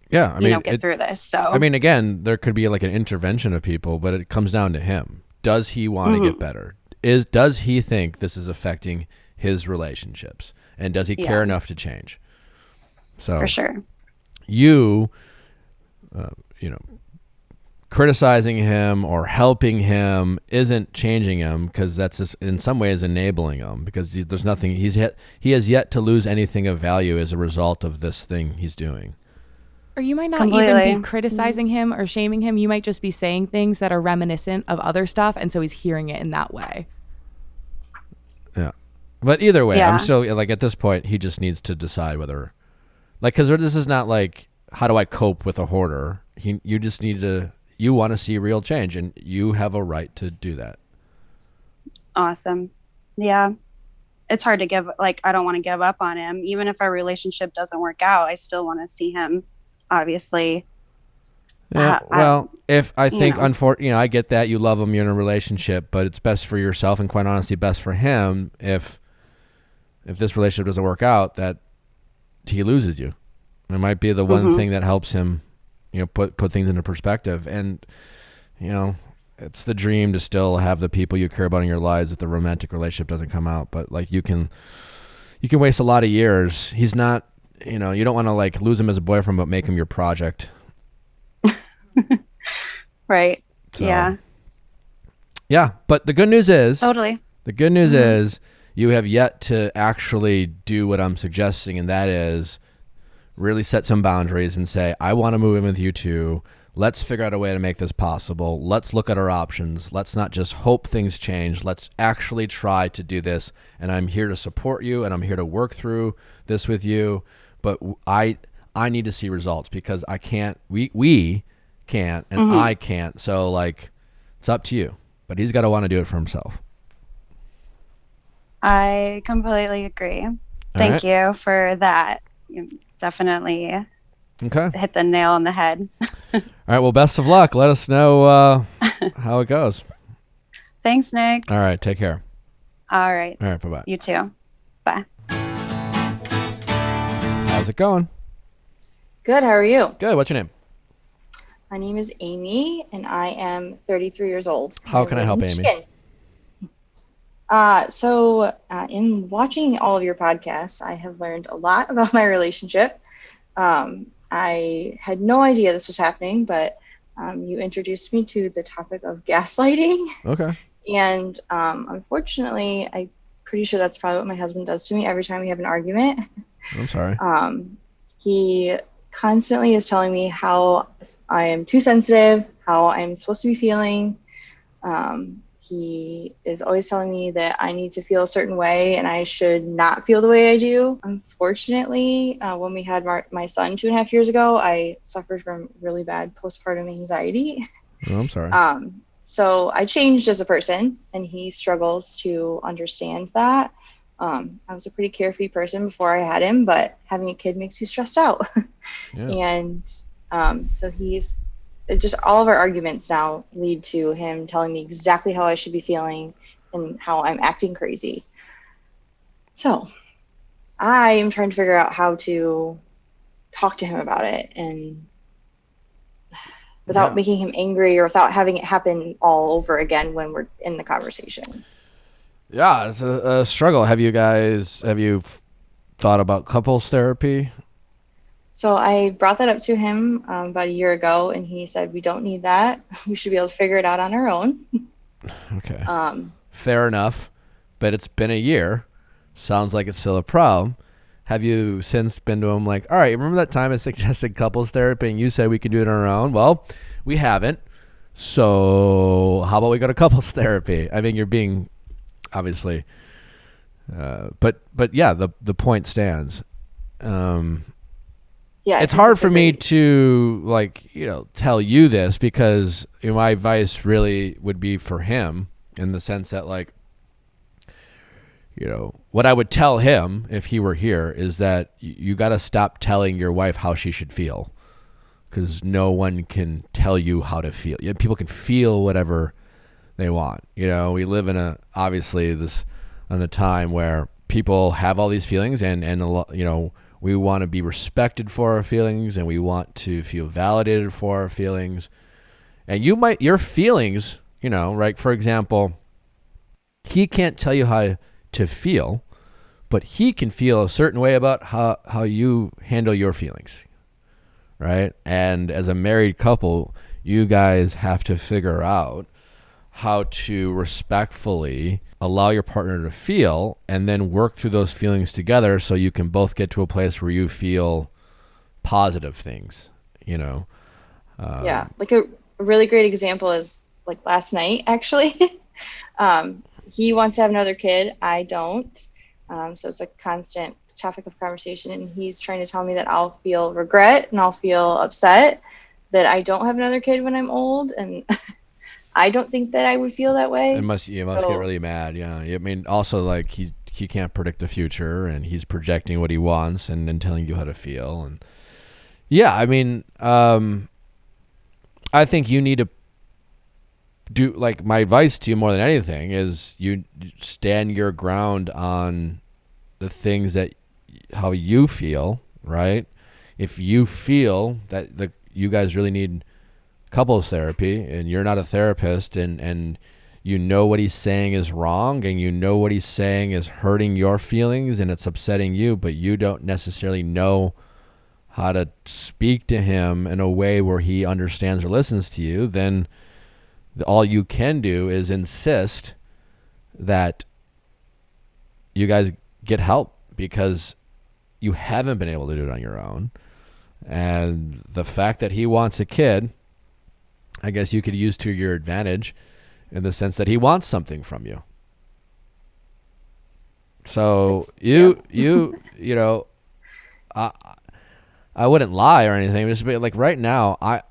get through this. So again, there could be like an intervention of people, but it comes down to him. Does he want to get better? Does he think this is affecting his relationships, and does he care enough to change? So for sure, criticizing him or helping him isn't changing him, because that's just in some ways enabling him, because there's nothing he has yet to lose anything of value as a result of this thing he's doing. Or you might not even be criticizing him or shaming him. You might just be saying things that are reminiscent of other stuff, and so he's hearing it in that way. Yeah. But either way, I'm still, at this point, he just needs to decide whether, because this is not like, how do I cope with a hoarder? You just need to, you want to see real change, and you have a right to do that. Awesome. Yeah. It's hard to I don't want to give up on him. Even if our relationship doesn't work out, I still want to see him, obviously. Yeah. Unfortunately, I get that you love him, you're in a relationship, but it's best for yourself, and quite honestly, best for him if this relationship doesn't work out, that he loses you. It might be the one thing that helps him, put things into perspective. And, it's the dream to still have the people you care about in your lives if the romantic relationship doesn't come out. But you can waste a lot of years. He's not, you don't want to lose him as a boyfriend, but make him your project. Right. So, yeah. But the good news is, is you have yet to actually do what I'm suggesting. And that is really set some boundaries and say, I want to move in with you too. Let's figure out a way to make this possible. Let's look at our options. Let's not just hope things change. Let's actually try to do this. And I'm here to support you, and I'm here to work through this with you. But I need to see results, because I can't, we can't, and I can't. So it's up to you, but he's got to want to do it for himself. I completely agree. Thank you for that. You definitely hit the nail on the head. All right. Well, best of luck. Let us know how it goes. Thanks, Nick. All right. Take care. All right. All right. Bye-bye. You too. Bye. How's it going? Good. How are you? Good. What's your name? My name is Amy, and I am 33 years old. How can I help, Amy? In watching all of your podcasts, I have learned a lot about my relationship. I had no idea this was happening, but you introduced me to the topic of gaslighting. Okay. And unfortunately, I'm pretty sure that's probably what my husband does to me every time we have an argument. I'm sorry. He constantly is telling me how I am too sensitive, how I'm supposed to be feeling. He is always telling me that I need to feel a certain way and I should not feel the way I do. Unfortunately, when we had my son 2.5 years ago, I suffered from really bad postpartum anxiety. Oh, I'm sorry. So I changed as a person, and he struggles to understand that. I was a pretty carefree person before I had him, but having a kid makes you stressed out. Yeah. And so he's just, all of our arguments now lead to him telling me exactly how I should be feeling and how I'm acting crazy. So I am trying to figure out how to talk to him about it and without making him angry or without having it happen all over again when we're in the conversation. Yeah, it's a struggle. Have you thought about couples therapy? So I brought that up to him about a year ago, and he said, we don't need that. We should be able to figure it out on our own. Okay. Fair enough, but it's been a year. Sounds like it's still a problem. Have you since been to him like, all right, remember that time I suggested couples therapy and you said we could do it on our own? Well, we haven't. So how about we go to couples therapy? I mean, you're being obviously, but yeah, the point stands. Yeah, it's hard for me to tell you this because my advice really would be for him in the sense that what I would tell him if he were here is that you got to stop telling your wife how she should feel because no one can tell you how to feel. People can feel whatever they want. We live in a time where people have all these feelings and we want to be respected for our feelings and we want to feel validated for our feelings. And your feelings, right? For example, he can't tell you how to feel, but he can feel a certain way about how you handle your feelings, right? And as a married couple, you guys have to figure out how to respectfully allow your partner to feel and then work through those feelings together so you can both get to a place where you feel positive things, yeah, like a really great example is like last night, actually. He wants to have another kid. I don't. So it's a constant topic of conversation. And he's trying to tell me that I'll feel regret and I'll feel upset that I don't have another kid when I'm old. And I don't think that I would feel that way. You must get really mad. Yeah. I mean, also he can't predict the future and he's projecting what he wants and then telling you how to feel. And yeah, I mean, I think you need to do my advice to you more than anything is you stand your ground on the things that how you feel, right? If you feel that you guys really need couples therapy and you're not a therapist and what he's saying is wrong and what he's saying is hurting your feelings and it's upsetting you, but you don't necessarily know how to speak to him in a way where he understands or listens to you, then all you can do is insist that you guys get help because you haven't been able to do it on your own. And the fact that he wants a kid, I guess you could use to your advantage in the sense that he wants something from you. So I wouldn't lie or anything. Just be like right now, I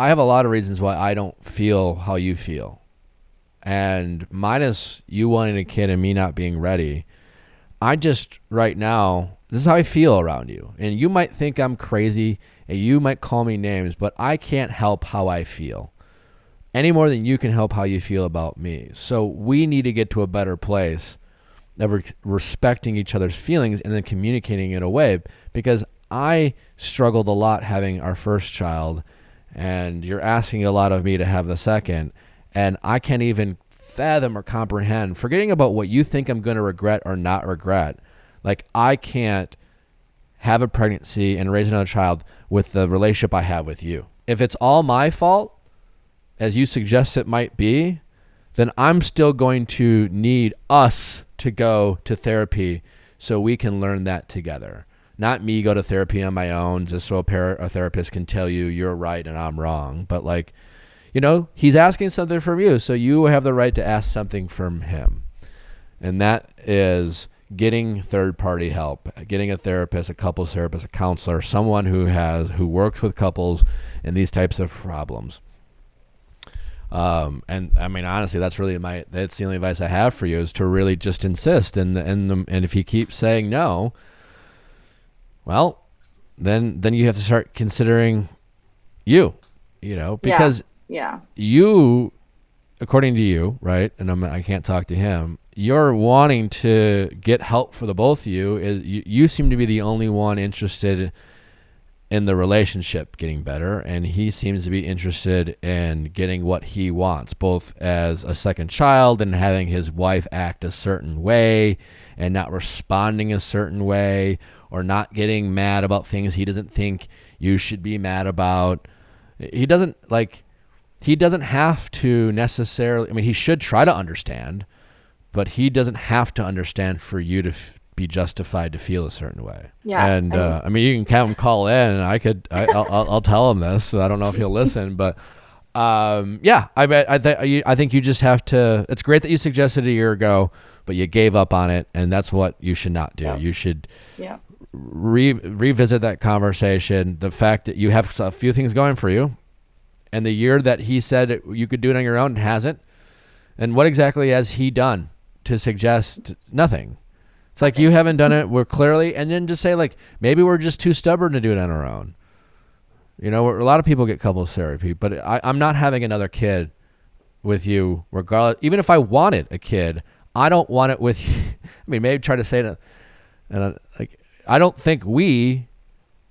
have a lot of reasons why I don't feel how you feel. And minus you wanting a kid and me not being ready, I just right now, this is how I feel around you. And you might think I'm crazy and you might call me names, but I can't help how I feel any more than you can help how you feel about me. So we need to get to a better place of respecting each other's feelings and then communicating in a way, because I struggled a lot having our first child and you're asking a lot of me to have the second, and I can't even fathom or comprehend, forgetting about what you think I'm going to regret or not regret. I can't have a pregnancy and raise another child with the relationship I have with you. If it's all my fault, as you suggest it might be, then I'm still going to need us to go to therapy so we can learn that together. Not me go to therapy on my own just so a therapist can tell you you're right and I'm wrong. But like, you know, he's asking something from you, so you have the right to ask something from him. And that is getting third-party help, getting a therapist, a couples therapist, a counselor, someone who works with couples and these types of problems. And I mean, honestly, that's the only advice I have for you, is to really just insist. And if he keeps saying no, well, then you have to start considering you know, because you, according to you, right? And I can't talk to him. You're wanting to get help for the both of you. You seem to be the only one interested in the relationship getting better, and he seems to be interested in getting what he wants, both as a second child and having his wife act a certain way and not responding a certain way, or not getting mad about things he doesn't think you should be mad about. He doesn't have to necessarily, I mean, he should try to understand, but he doesn't have to understand for you to be justified to feel a certain way. Yeah. And I mean, you can have him call in, and I'll tell him this. So I don't know if he'll listen, but I think you just have to. It's great that you suggested a year ago, but you gave up on it, and that's what you should not do. You should revisit that conversation. The fact that you have a few things going for you, and the year that he said you could do it on your own and hasn't, and what exactly has he done to suggest nothing? It's like you haven't done it. We're clearly, and then just say like, maybe we're just too stubborn to do it on our own. You know, a lot of people get couples therapy, but I'm not having another kid with you regardless. Even if I wanted a kid, I don't want it with you. I mean, maybe try to say it, and like, I don't think we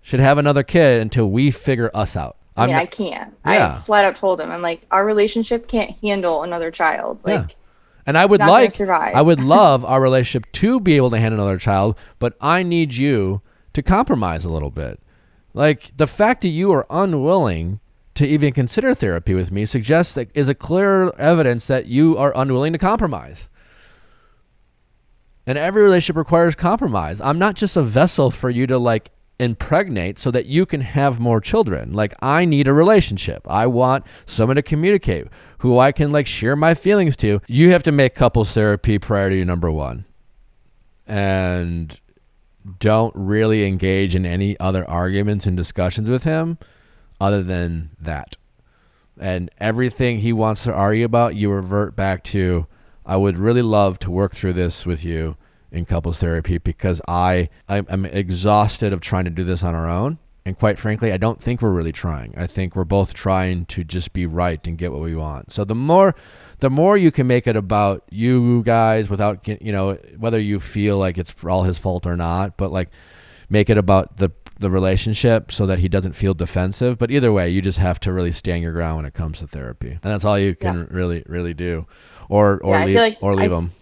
should have another kid until we figure us out. I can't. Yeah. I flat out told him, I'm like, our relationship can't handle another child. Like, and I would love our relationship to be able to handle another child, but I need you to compromise a little bit. Like, the fact that you are unwilling to even consider therapy with me suggests that is a clear evidence that you are unwilling to compromise. And every relationship requires compromise. I'm not just a vessel for you to like impregnate so that you can have more children. Like, I need a relationship. I want someone to communicate, who I can like share my feelings to. You have to make couples therapy priority number one, and don't really engage in any other arguments and discussions with him other than that. And everything he wants to argue about, you revert back to, I would really love to work through this with you in couples therapy, because I'm exhausted of trying to do this on our own. And quite frankly, I don't think we're really trying. I think we're both trying to just be right and get what we want. So the more you can make it about you guys without, you know, whether you feel like it's all his fault or not, but like make it about the relationship so that he doesn't feel defensive. But either way, you just have to really stand your ground when it comes to therapy. And that's all you can really do. Or leave him.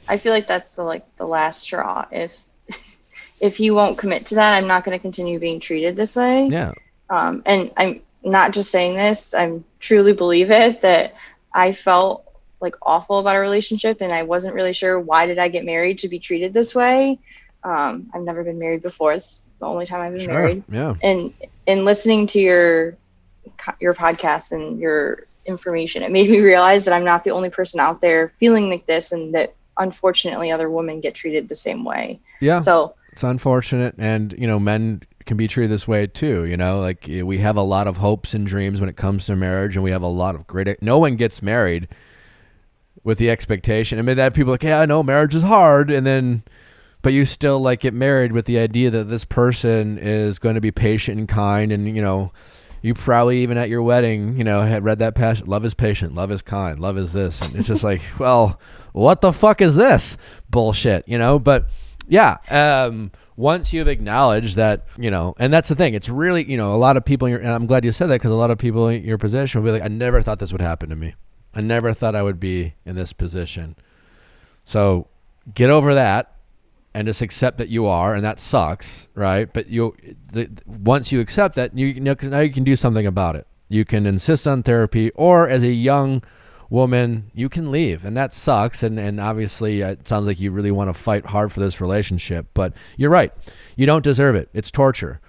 I feel like that's the last straw. If he won't commit to that, I'm not going to continue being treated this way. Yeah. And I'm not just saying this, I truly believe it, that I felt like awful about our relationship, and I wasn't really sure why did I get married to be treated this way. I've never been married before. It's the only time I've been married. Yeah. And listening to your podcast and your information, it made me realize that I'm not the only person out there feeling like this, and that unfortunately other women get treated the same way. Yeah. So it's unfortunate, and you know, men can be treated this way too. You know, like we have a lot of hopes and dreams when it comes to marriage, and we have a lot of no one gets married with the expectation. I mean, that people are like, yeah, I know marriage is hard, but you still like get married with the idea that this person is going to be patient and kind, and you know, you probably even at your wedding, you know, had read that passage, love is patient, love is kind, love is this. And it's just like, well, what the fuck is this bullshit, you know? But yeah, once you've acknowledged that, you know, and that's the thing, it's really, you know, a lot of people, and I'm glad you said that, because a lot of people in your position will be like, I never thought this would happen to me. I never thought I would be in this position. So get over that and just accept that you are, and that sucks, right? But once you accept that, you know, 'cause now you can do something about it. You can insist on therapy, or as a young woman, you can leave, and that sucks. And obviously it sounds like you really want to fight hard for this relationship, but you're right. You don't deserve it. It's torture.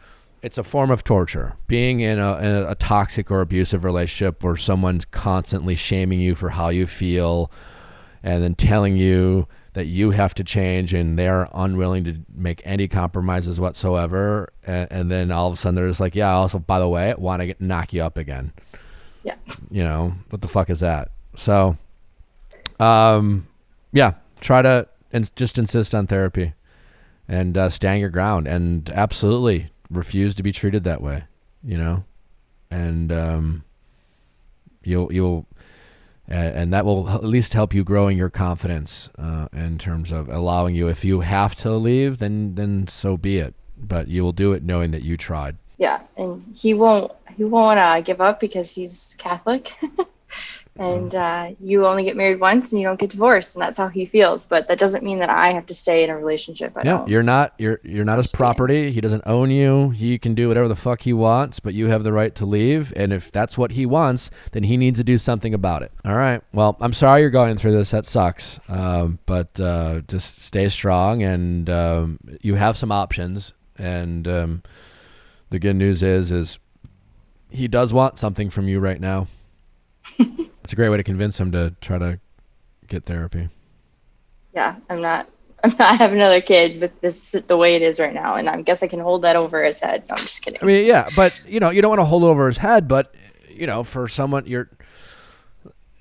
It's a form of torture. Being in a toxic or abusive relationship where someone's constantly shaming you for how you feel and then telling you that you have to change and they're unwilling to make any compromises whatsoever. And then all of a sudden they're just like, yeah, also, by the way, I want to knock you up again. Yeah. You know, what the fuck is that? So, yeah, try to just insist on therapy and stand your ground and absolutely refuse to be treated that way, you know, and you'll and that will at least help you growing your confidence in terms of allowing you, if you have to leave, then so be it, but you will do it knowing that you tried. Yeah, and he won't give up because he's Catholic. And you only get married once and you don't get divorced, and that's how he feels. But that doesn't mean that I have to stay in a relationship. You're not his property. He doesn't own you. He can do whatever the fuck he wants, but you have the right to leave. And if that's what he wants, then he needs to do something about it. All right. Well, I'm sorry you're going through this. That sucks. But just stay strong, and you have some options. And the good news is he does want something from you right now. It's a great way to convince him to try to get therapy. Yeah, I'm not having another kid with this the way it is right now, and I guess I can hold that over his head. No, I'm just kidding. I mean, yeah, but you don't want to hold it over his head, but for someone,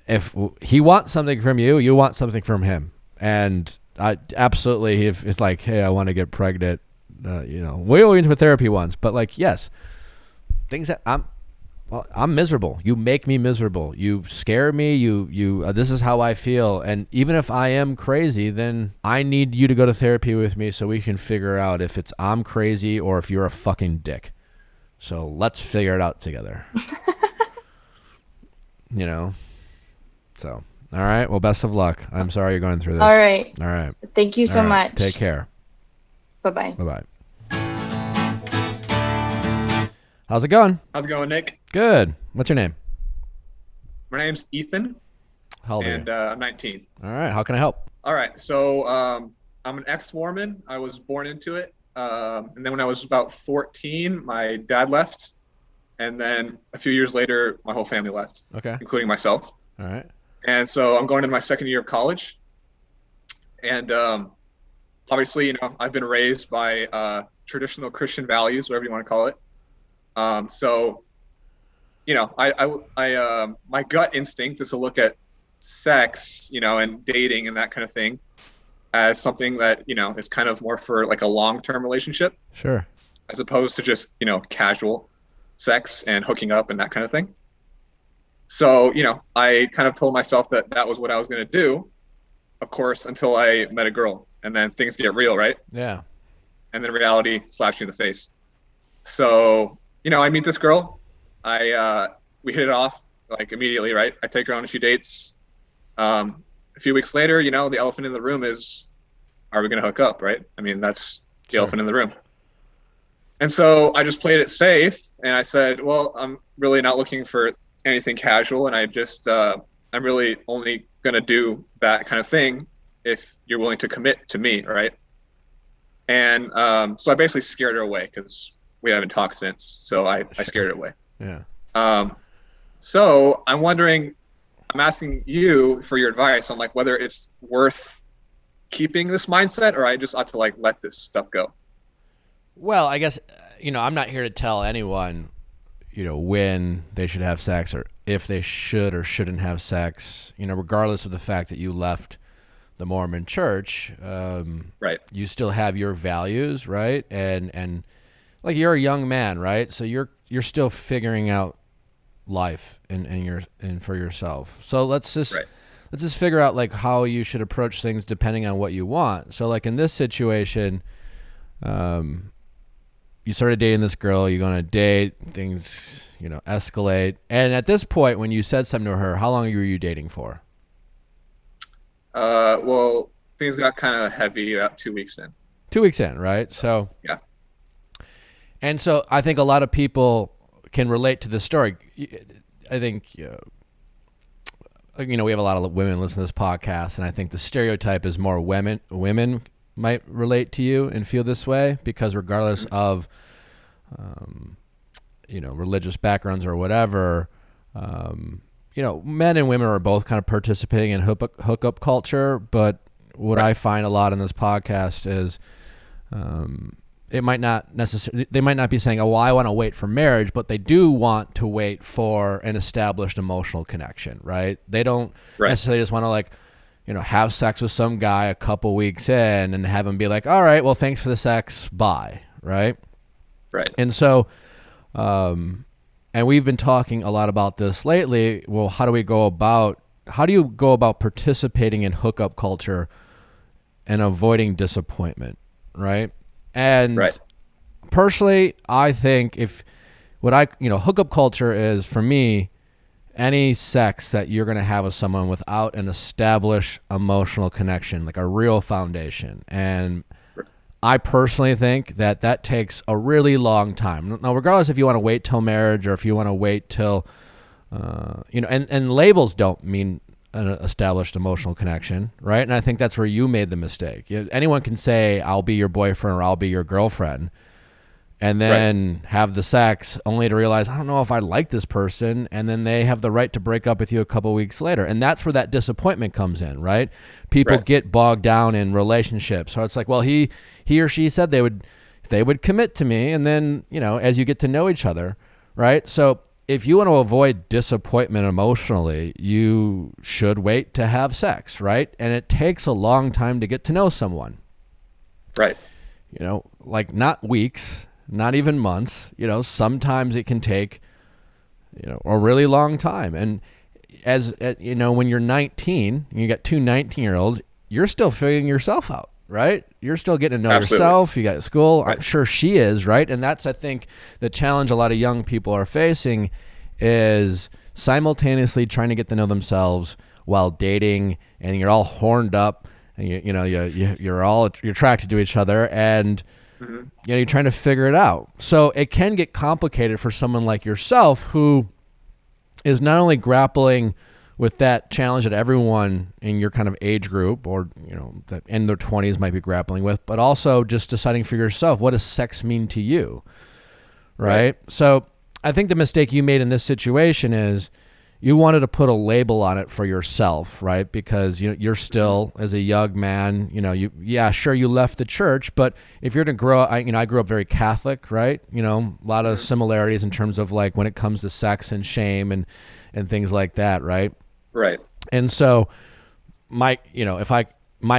if he wants something from you, you want something from him, and I absolutely, if it's like, hey, I want to get pregnant, we went to therapy once, but like, yes, things that I'm miserable. You make me miserable. You scare me. This is how I feel. And even if I am crazy, then I need you to go to therapy with me so we can figure out if I'm crazy or if you're a fucking dick. So let's figure it out together. So, all right. Well, best of luck. I'm sorry you're going through this. All right. All right. Thank you so much. Take care. Bye-bye. Bye-bye. How's it going? How's it going, Nick? Good. What's your name? My name's Ethan. How old are you? And I'm 19. All right. How can I help? All right. So I'm an ex-Mormon. I was born into it. And then when I was about 14, my dad left. And then a few years later, my whole family left. Okay. Including myself. All right. And so I'm going into my second year of college. And obviously, I've been raised by traditional Christian values, whatever you want to call it. So, my gut instinct is to look at sex, and dating and that kind of thing as something that, is kind of more for like a long-term relationship. Sure. As opposed to just, casual sex and hooking up and that kind of thing. So, I kind of told myself that was what I was going to do, of course, until I met a girl, and then things get real, right? Yeah. And then reality slaps you in the face. So, I meet this girl. We hit it off like immediately, right? I take her on a few dates. A few weeks later, the elephant in the room is, are we going to hook up, right? I mean, that's the elephant in the room. And so I just played it safe, and I said, well, I'm really not looking for anything casual, and I just, I'm really only going to do that kind of thing if you're willing to commit to me, right? And so I basically scared her away because we haven't talked since, so I scared her away. Yeah. So I'm asking you for your advice on like whether it's worth keeping this mindset or I just ought to like let this stuff go. Well, I guess, I'm not here to tell anyone, when they should have sex or if they should or shouldn't have sex, regardless of the fact that you left the Mormon church, right. You still have your values, right? And like you're a young man, right? So you're still figuring out life and for yourself. So let's just figure out like how you should approach things depending on what you want. So like in this situation, you started dating this girl, you're going to date, things, escalate. And at this point, when you said something to her, how long were you dating for? Well, things got kind of heavy about 2 weeks in. 2 weeks in, right? So yeah. And so I think a lot of people can relate to this story. I think we have a lot of women listen to this podcast, and I think the stereotype is more women might relate to you and feel this way, because regardless of, religious backgrounds or whatever, men and women are both kind of participating in hookup culture. But what I find a lot in this podcast is, they might not be saying, oh, well, I want to wait for marriage, but they do want to wait for an established emotional connection, right? They don't necessarily just want to have sex with some guy a couple weeks in and have him be like, all right, well, thanks for the sex, bye, right? Right. And so, and we've been talking a lot about this lately. Well, how do you go about participating in hookup culture and avoiding disappointment, right? And personally, I think hookup culture is, for me, any sex that you're going to have with someone without an established emotional connection, like a real foundation. And I personally think that takes a really long time. Now, regardless if you want to wait till marriage or if you want to wait till, and labels don't mean an established emotional connection, right? And I think that's where you made the mistake. Anyone can say, I'll be your boyfriend or I'll be your girlfriend, and then have the sex only to realize, I don't know if I like this person, and then they have the right to break up with you a couple weeks later. And that's where that disappointment comes in, right? People get bogged down in relationships. So it's like, well, he or she said they would commit to me, and then, as you get to know each other, right? So if you want to avoid disappointment emotionally, you should wait to have sex, right? And it takes a long time to get to know someone. Right. Not weeks, not even months. Sometimes it can take, a really long time. And when you're 19 and you got two 19-year-olds, you're still figuring yourself out, right? You're still getting to know yourself. You got school. I'm sure she is, right? And that's, I think, the challenge a lot of young people are facing, is simultaneously trying to get to know themselves while dating, and you're all horned up, and you're attracted to each other, and you're trying to figure it out. So it can get complicated for someone like yourself, who is not only grappling with that challenge that everyone in your kind of age group, or that in their 20s might be grappling with, but also just deciding for yourself, what does sex mean to you, right? So I think the mistake you made in this situation is you wanted to put a label on it for yourself, right? Because you're still, as a young man, you left the church, but if you're to grow up, I grew up very Catholic, right? A lot of similarities in terms of when it comes to sex and shame and things like that, right? Right. And so my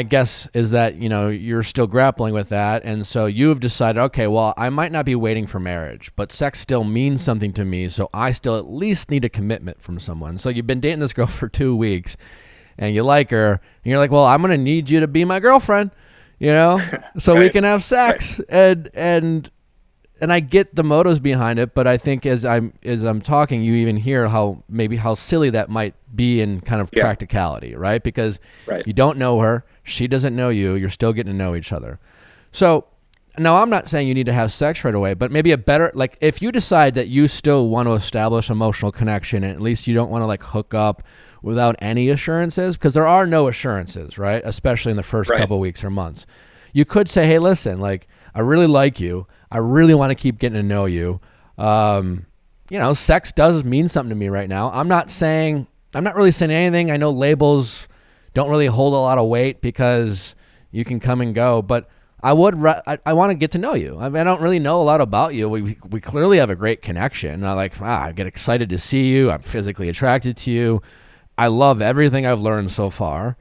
guess is that, you're still grappling with that. And so you've decided, okay, well, I might not be waiting for marriage, but sex still means something to me. So I still at least need a commitment from someone. So you've been dating this girl for 2 weeks and you like her, and you're like, well, I'm going to need you to be my girlfriend, so we can have sex. And I get the motives behind it, but I think as I'm talking, you even hear how silly that might be in kind of practicality, right? Because you don't know her, she doesn't know you, you're still getting to know each other. So now I'm not saying you need to have sex right away, but maybe if you decide that you still want to establish emotional connection, and at least you don't want to hook up without any assurances, because there are no assurances, right? Especially in the first couple weeks or months. You could say, hey, listen, I really like you. I really want to keep getting to know you. Sex does mean something to me right now. I'm not really saying anything. I know labels don't really hold a lot of weight because you can come and go, but I want to get to know you. I don't really know a lot about you. We clearly have a great connection. I get excited to see you. I'm physically attracted to you. I love everything I've learned so far,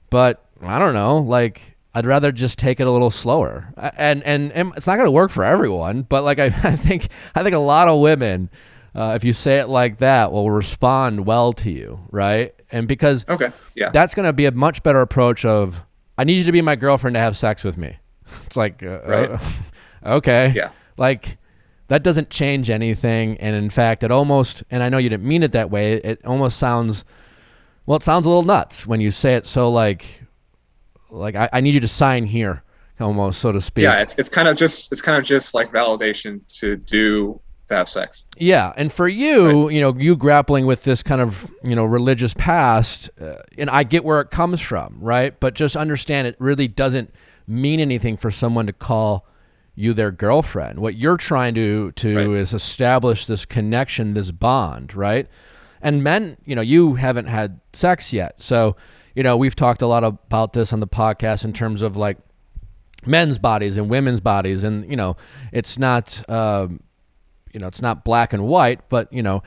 but I don't know, I'd rather just take it a little slower, and it's not going to work for everyone. But I think a lot of women, if you say it like that, will respond well to you, right? And because that's going to be a much better approach of, I need you to be my girlfriend to have sex with me. It's okay, that doesn't change anything. And in fact, it almost, and I know you didn't mean it that way, it almost sounds, it sounds a little nuts when you say it so I need you to sign here, almost, so to speak. Yeah, it's kind of just like validation to do to have sex. Yeah, and for you, Right. you know, you grappling with this kind of, you know, religious past, and I get where it comes from, right? But just understand it really doesn't mean anything for someone to call you their girlfriend. What you're trying to Right. is establish this connection, this bond, right? And men, you know, you haven't had sex yet. So, you know, we've talked a lot about this on the podcast in terms of like men's bodies and women's bodies. And, you know, it's not, you know, it's not black and white, but, you know,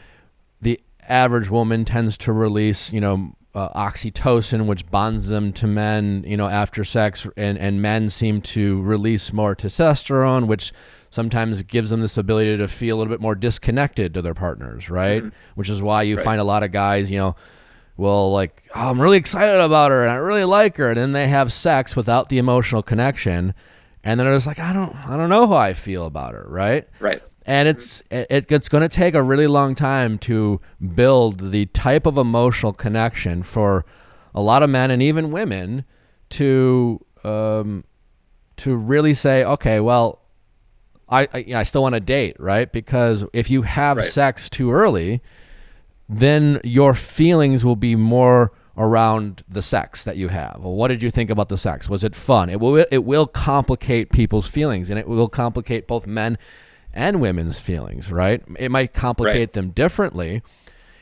the average woman tends to release, you know, oxytocin, which bonds them to men, you know, after sex, and men seem to release more testosterone, which sometimes gives them this ability to feel a little bit more disconnected to their partners, right? Mhm. Which is why you Right. find a lot of guys, you know, will like, oh, I'm really excited about her and I really like her, and then they have sex without the emotional connection, and then they're just like, I don't know how I feel about her, right? Right. And it's going to take a really long time to build the type of emotional connection for a lot of men and even women to really say, okay, well, I still want to date, right? Because if you have Right. sex too early, then your feelings will be more around the sex that you have. Well, what did you think about the sex? Was it fun? It will complicate people's feelings, and it will complicate both men and women's feelings, right? It might complicate Right. them differently,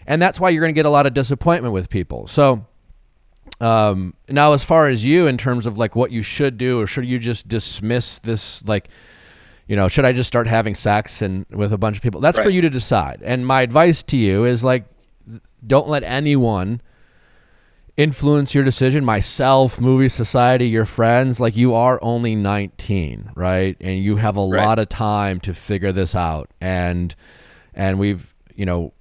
and that's why you're going to get a lot of disappointment with people. So now, as far as you, in terms of like what you should do, or should you just dismiss this, like, you know, should I just start having sex and with a bunch of people? That's for Right. you to decide. And my advice to you is like, don't let anyone influence your decision. Myself, movie society, your friends, like, you are only 19, right? And you have a Right. lot of time to figure this out. And we've, you know,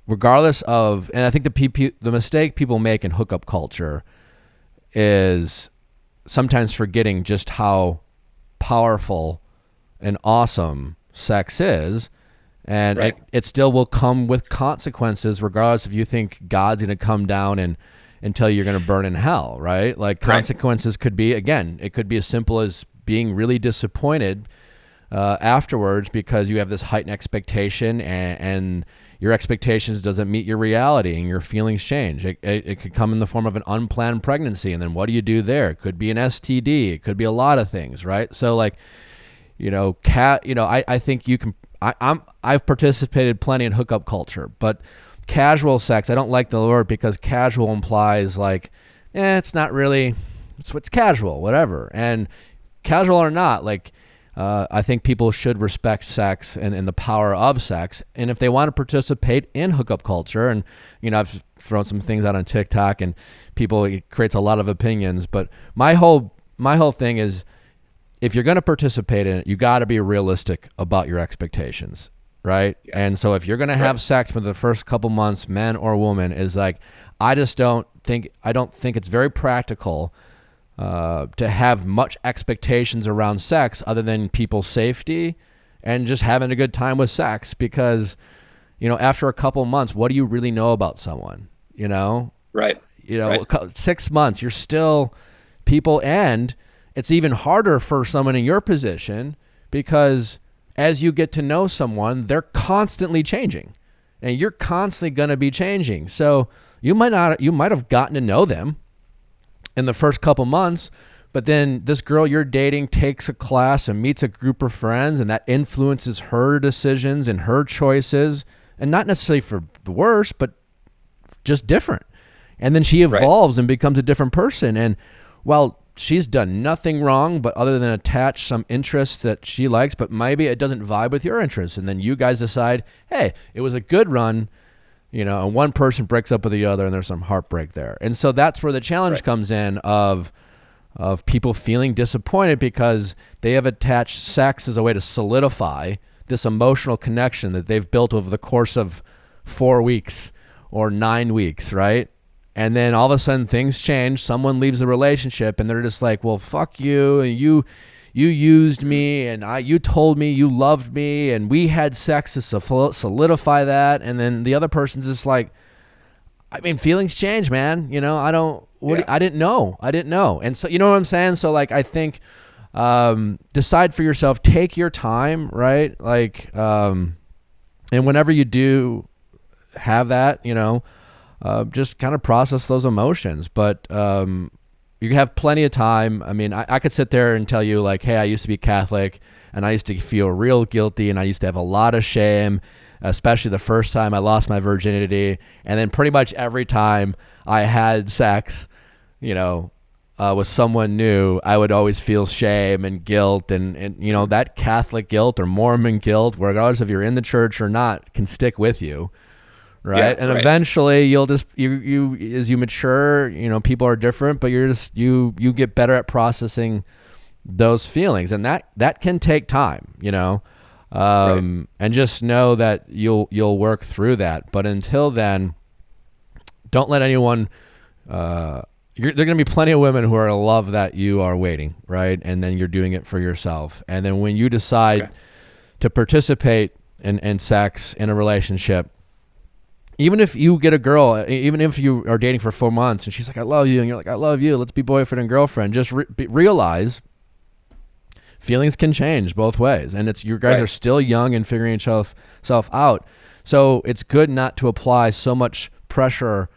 regardless of, and I think the mistake people make in hookup culture is sometimes forgetting just how powerful and awesome sex is. And Right. it still will come with consequences, regardless if you think God's going to come down and tell you you're going to burn in hell, right? Like, consequences could be, again, it could be as simple as being really disappointed afterwards because you have this heightened expectation, and your expectations doesn't meet your reality, and your feelings change. It could come in the form of an unplanned pregnancy, and then what do you do there? It could be an STD. It could be a lot of things, right? So, like, you know, I think you can. I've participated plenty in hookup culture, but casual sex, I don't like the word, because casual implies like, it's not really, it's casual, whatever. And casual or not, like, I think people should respect sex and the power of sex. And if they want to participate in hookup culture, and, you know, I've thrown some things out on TikTok, and it creates a lot of opinions, but my whole thing is, if you're going to participate in it, you got to be realistic about your expectations, right? Yeah. And so if you're going to have sex for the first couple months, man or woman, is like, I don't think it's very practical to have much expectations around sex other than people's safety and just having a good time with sex, because, you know, after a couple months, what do you really know about someone? You know, Right. you know, Right. 6 months, you're still people. And it's even harder for someone in your position, because as you get to know someone, they're constantly changing, and you're constantly going to be changing. So you might have gotten to know them in the first couple months, but then this girl you're dating takes a class and meets a group of friends, and that influences her decisions and her choices, and not necessarily for the worse, but just different. And then she evolves and becomes a different person. And while she's done nothing wrong, but other than attach some interests that she likes, but maybe it doesn't vibe with your interests, and then you guys decide, hey, it was a good run, you know, and one person breaks up with the other, and there's some heartbreak there. And so that's where the challenge comes in of people feeling disappointed because they have attached sex as a way to solidify this emotional connection that they've built over the course of 4 weeks or 9 weeks, right? And then all of a sudden things change. Someone leaves the relationship, and they're just like, well, fuck you. And you used me, and you told me you loved me, and we had sex to solidify that. And then the other person's just like, I mean, feelings change, man. You know, I didn't know. And so, you know what I'm saying? So, like, I think, decide for yourself, take your time, right? Like, And whenever you do have that, just kind of process those emotions. But you have plenty of time. I mean, I could sit there and tell you like, hey, I used to be Catholic and I used to feel real guilty and I used to have a lot of shame, especially the first time I lost my virginity. And then pretty much every time I had sex, with someone new, I would always feel shame and guilt and that Catholic guilt or Mormon guilt, regardless if you're in the church or not, can stick with you. Right. And eventually you'll just, you as you mature, people are different, but you get better at processing those feelings. And that can take time, and just know that you'll work through that. But until then, don't let anyone, there are going to be plenty of women who are going to love that you are waiting. Right. And then you're doing it for yourself. And then when you decide to participate in sex in a relationship, even if you get a girl, even if you are dating for 4 months and she's like, I love you. And you're like, I love you. Let's be boyfriend and girlfriend. Just realize feelings can change both ways. And you guys are still young and figuring yourself out. So it's good not to apply so much pressure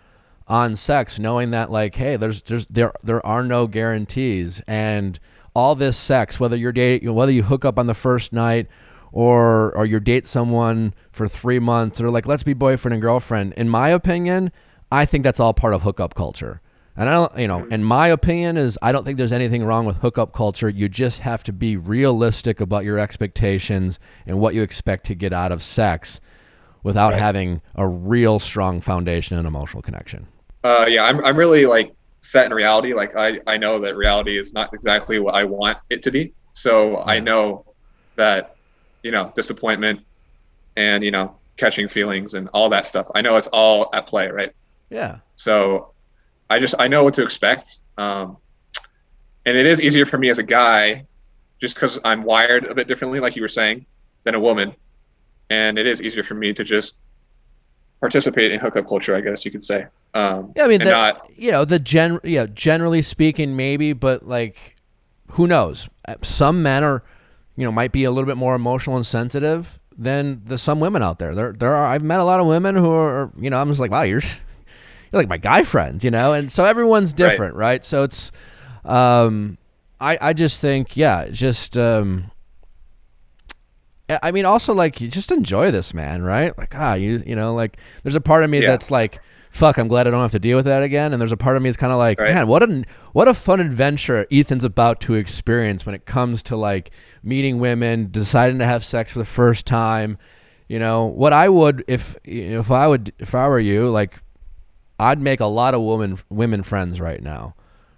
on sex, knowing that like, hey, there are no guarantees. And all this sex, whether you're dating, whether you hook up on the first night or you date someone for 3 months, or like, let's be boyfriend and girlfriend. In my opinion, I think that's all part of hookup culture. And I don't, in my opinion is I don't think there's anything wrong with hookup culture. You just have to be realistic about your expectations and what you expect to get out of sex without having a real strong foundation and emotional connection. I'm really like set in reality. Like I know that reality is not exactly what I want it to be. So I know that, disappointment and, catching feelings and all that stuff. I know it's all at play, right? Yeah. So I know what to expect. And it is easier for me as a guy just because I'm wired a bit differently, like you were saying, than a woman. And it is easier for me to just participate in hookup culture, I guess you could say. Generally speaking, maybe, but like, who knows? Some men are, might be a little bit more emotional and sensitive than some women out there. There are. I've met a lot of women who are, I'm just like, wow, you're like my guy friends, and so everyone's different, right? So it's, I just think, I mean, also like, you just enjoy this, man, right? Like, like there's a part of me that's like, fuck, I'm glad I don't have to deal with that again. And there's a part of me that's kind of like, man, what a fun adventure Ethan's about to experience when it comes to like meeting women, deciding to have sex for the first time. What I would, if I were you, like, I'd make a lot of women friends right now,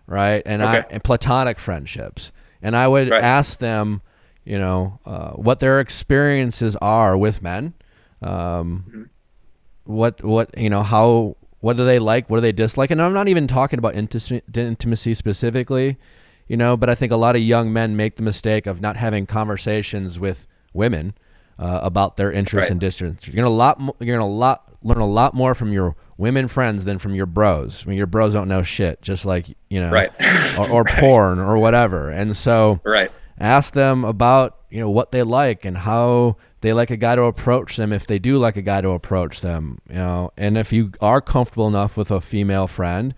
right? And platonic friendships, and I would ask them, what their experiences are with men, what do they like, what do they dislike, and I'm not even talking about intimacy specifically, but I think a lot of young men make the mistake of not having conversations with women about their interests and districts. You're gonna learn a lot more from your women friends than from your bros. I mean, your bros don't know shit, just like or porn or whatever. And so ask them about what they like and how they like a guy to approach them, if they do like a guy to approach them. And if you are comfortable enough with a female friend,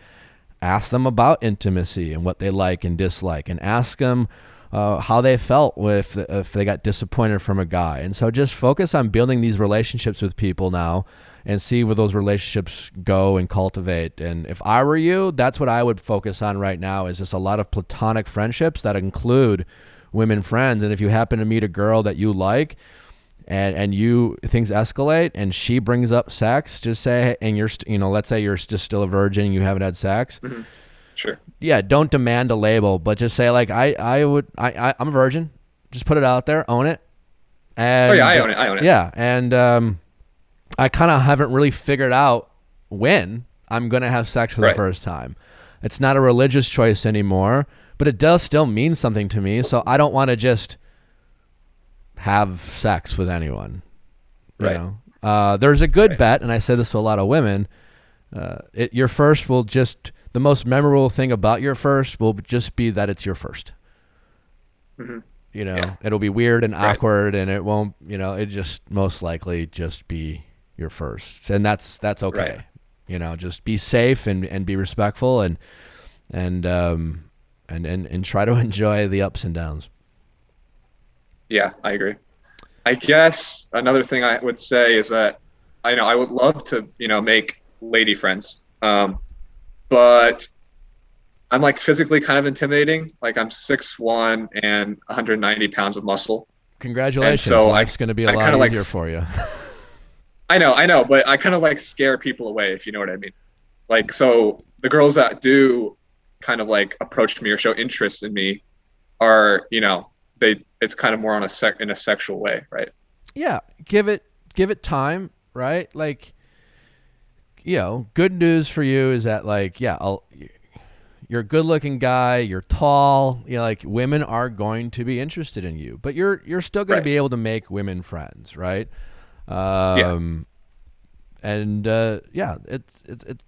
ask them about intimacy and what they like and dislike, and ask them how they felt if they got disappointed from a guy. And so just focus on building these relationships with people now and see where those relationships go and cultivate. And if I were you, that's what I would focus on right now, is just a lot of platonic friendships that include women friends. And if you happen to meet a girl that you like and things escalate and she brings up sex, just say, and you're let's say you're just still a virgin and you haven't had sex. Mm-hmm. Sure. Yeah, don't demand a label, but just say like, I'm a virgin. Just put it out there, own it. And I own it. Yeah. And I kind of haven't really figured out when I'm going to have sex for the first time. It's not a religious choice anymore, but it does still mean something to me. So I don't want to just have sex with anyone. There's a good bet, and I say this to a lot of women, your first will just, the most memorable thing about your first will just be that it's your first. Mm-hmm. it'll be weird and awkward, and it won't, it just most likely just be your first, and that's okay. Just be safe and be respectful and try to enjoy the ups and downs. Yeah, I agree. I guess another thing I would say is that I would love to, make lady friends. But I'm like physically kind of intimidating. Like I'm 6'1" and 190 pounds of muscle. Congratulations. So life's going to be a lot easier for you. I know, but I kind of like scare people away, if you know what I mean. Like, so the girls that do kind of like approach me or show interest in me are, it's kind of more on in a sexual way, right? Yeah. Give it time, right? Like, good news for you is that you're a good looking guy, you're tall, like women are going to be interested in you, but you're still going to be able to make women friends, right? And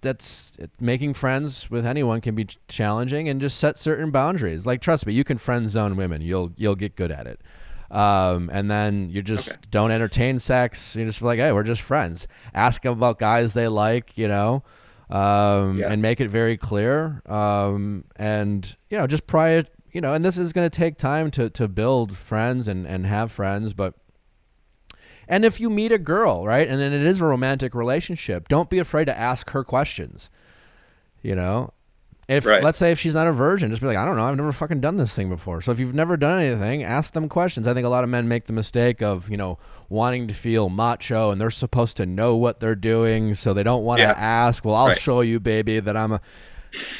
it's making friends with anyone can be challenging, and just set certain boundaries. Like, trust me, you can friend zone women. You'll get good at it. And then you just don't entertain sex. You just be like, hey, we're just friends. Ask them about guys they like, and make it very clear. And just prior, and this is going to take time to build friends and have friends, and if you meet a girl, right, and then it is a romantic relationship, don't be afraid to ask her questions. Let's say if she's not a virgin, just be like, I don't know, I've never fucking done this thing before. So if you've never done anything, ask them questions. I think a lot of men make the mistake of, wanting to feel macho, and they're supposed to know what they're doing, so they don't want to ask. Well, I'll show you, baby, that I'm a.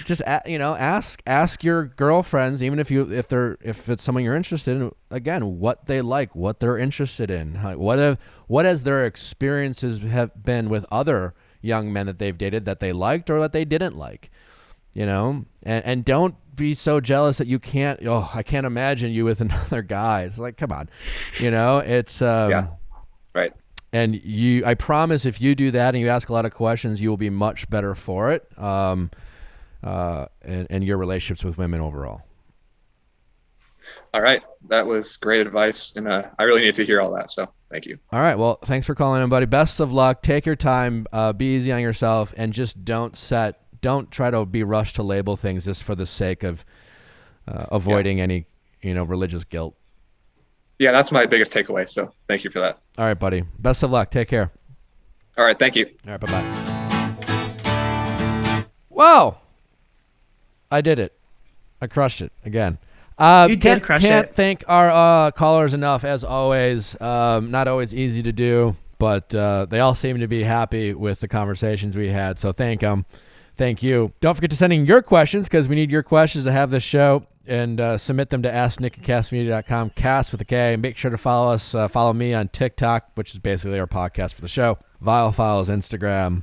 Just ask your girlfriends, even if it's someone you're interested in, again, what they like, what they're interested in, what has their experiences have been with other young men that they've dated that they liked or that they didn't like, and don't be so jealous that you can't. Oh, I can't imagine you with another guy. It's like, come on, it's right. And I promise, if you do that and you ask a lot of questions, you will be much better for it. And your relationships with women overall. All right. That was great advice. And I really needed to hear all that. So thank you. All right. Well, thanks for calling in, buddy. Best of luck. Take your time. Be easy on yourself, and just don't try to be rushed to label things just for the sake of avoiding any, religious guilt. Yeah, that's my biggest takeaway. So thank you for that. All right, buddy. Best of luck. Take care. All right. Thank you. All right. Bye-bye. Whoa. I did it. I crushed it again. You did crush it. Can't thank our callers enough, as always. Not always easy to do, but they all seem to be happy with the conversations we had. So thank them. Thank you. Don't forget to send in your questions, because we need your questions to have this show, and submit them to asknick@castmedia.com, cast with a K. Make sure to follow us. Follow me on TikTok, which is basically our podcast for the show. Viall Files, Instagram,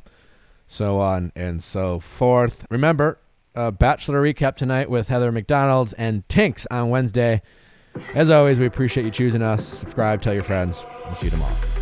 so on and so forth. Remember, Bachelor recap tonight with Heather McDonald and Tinks on Wednesday. As always, we appreciate you choosing us. Subscribe, tell your friends. We'll see you tomorrow.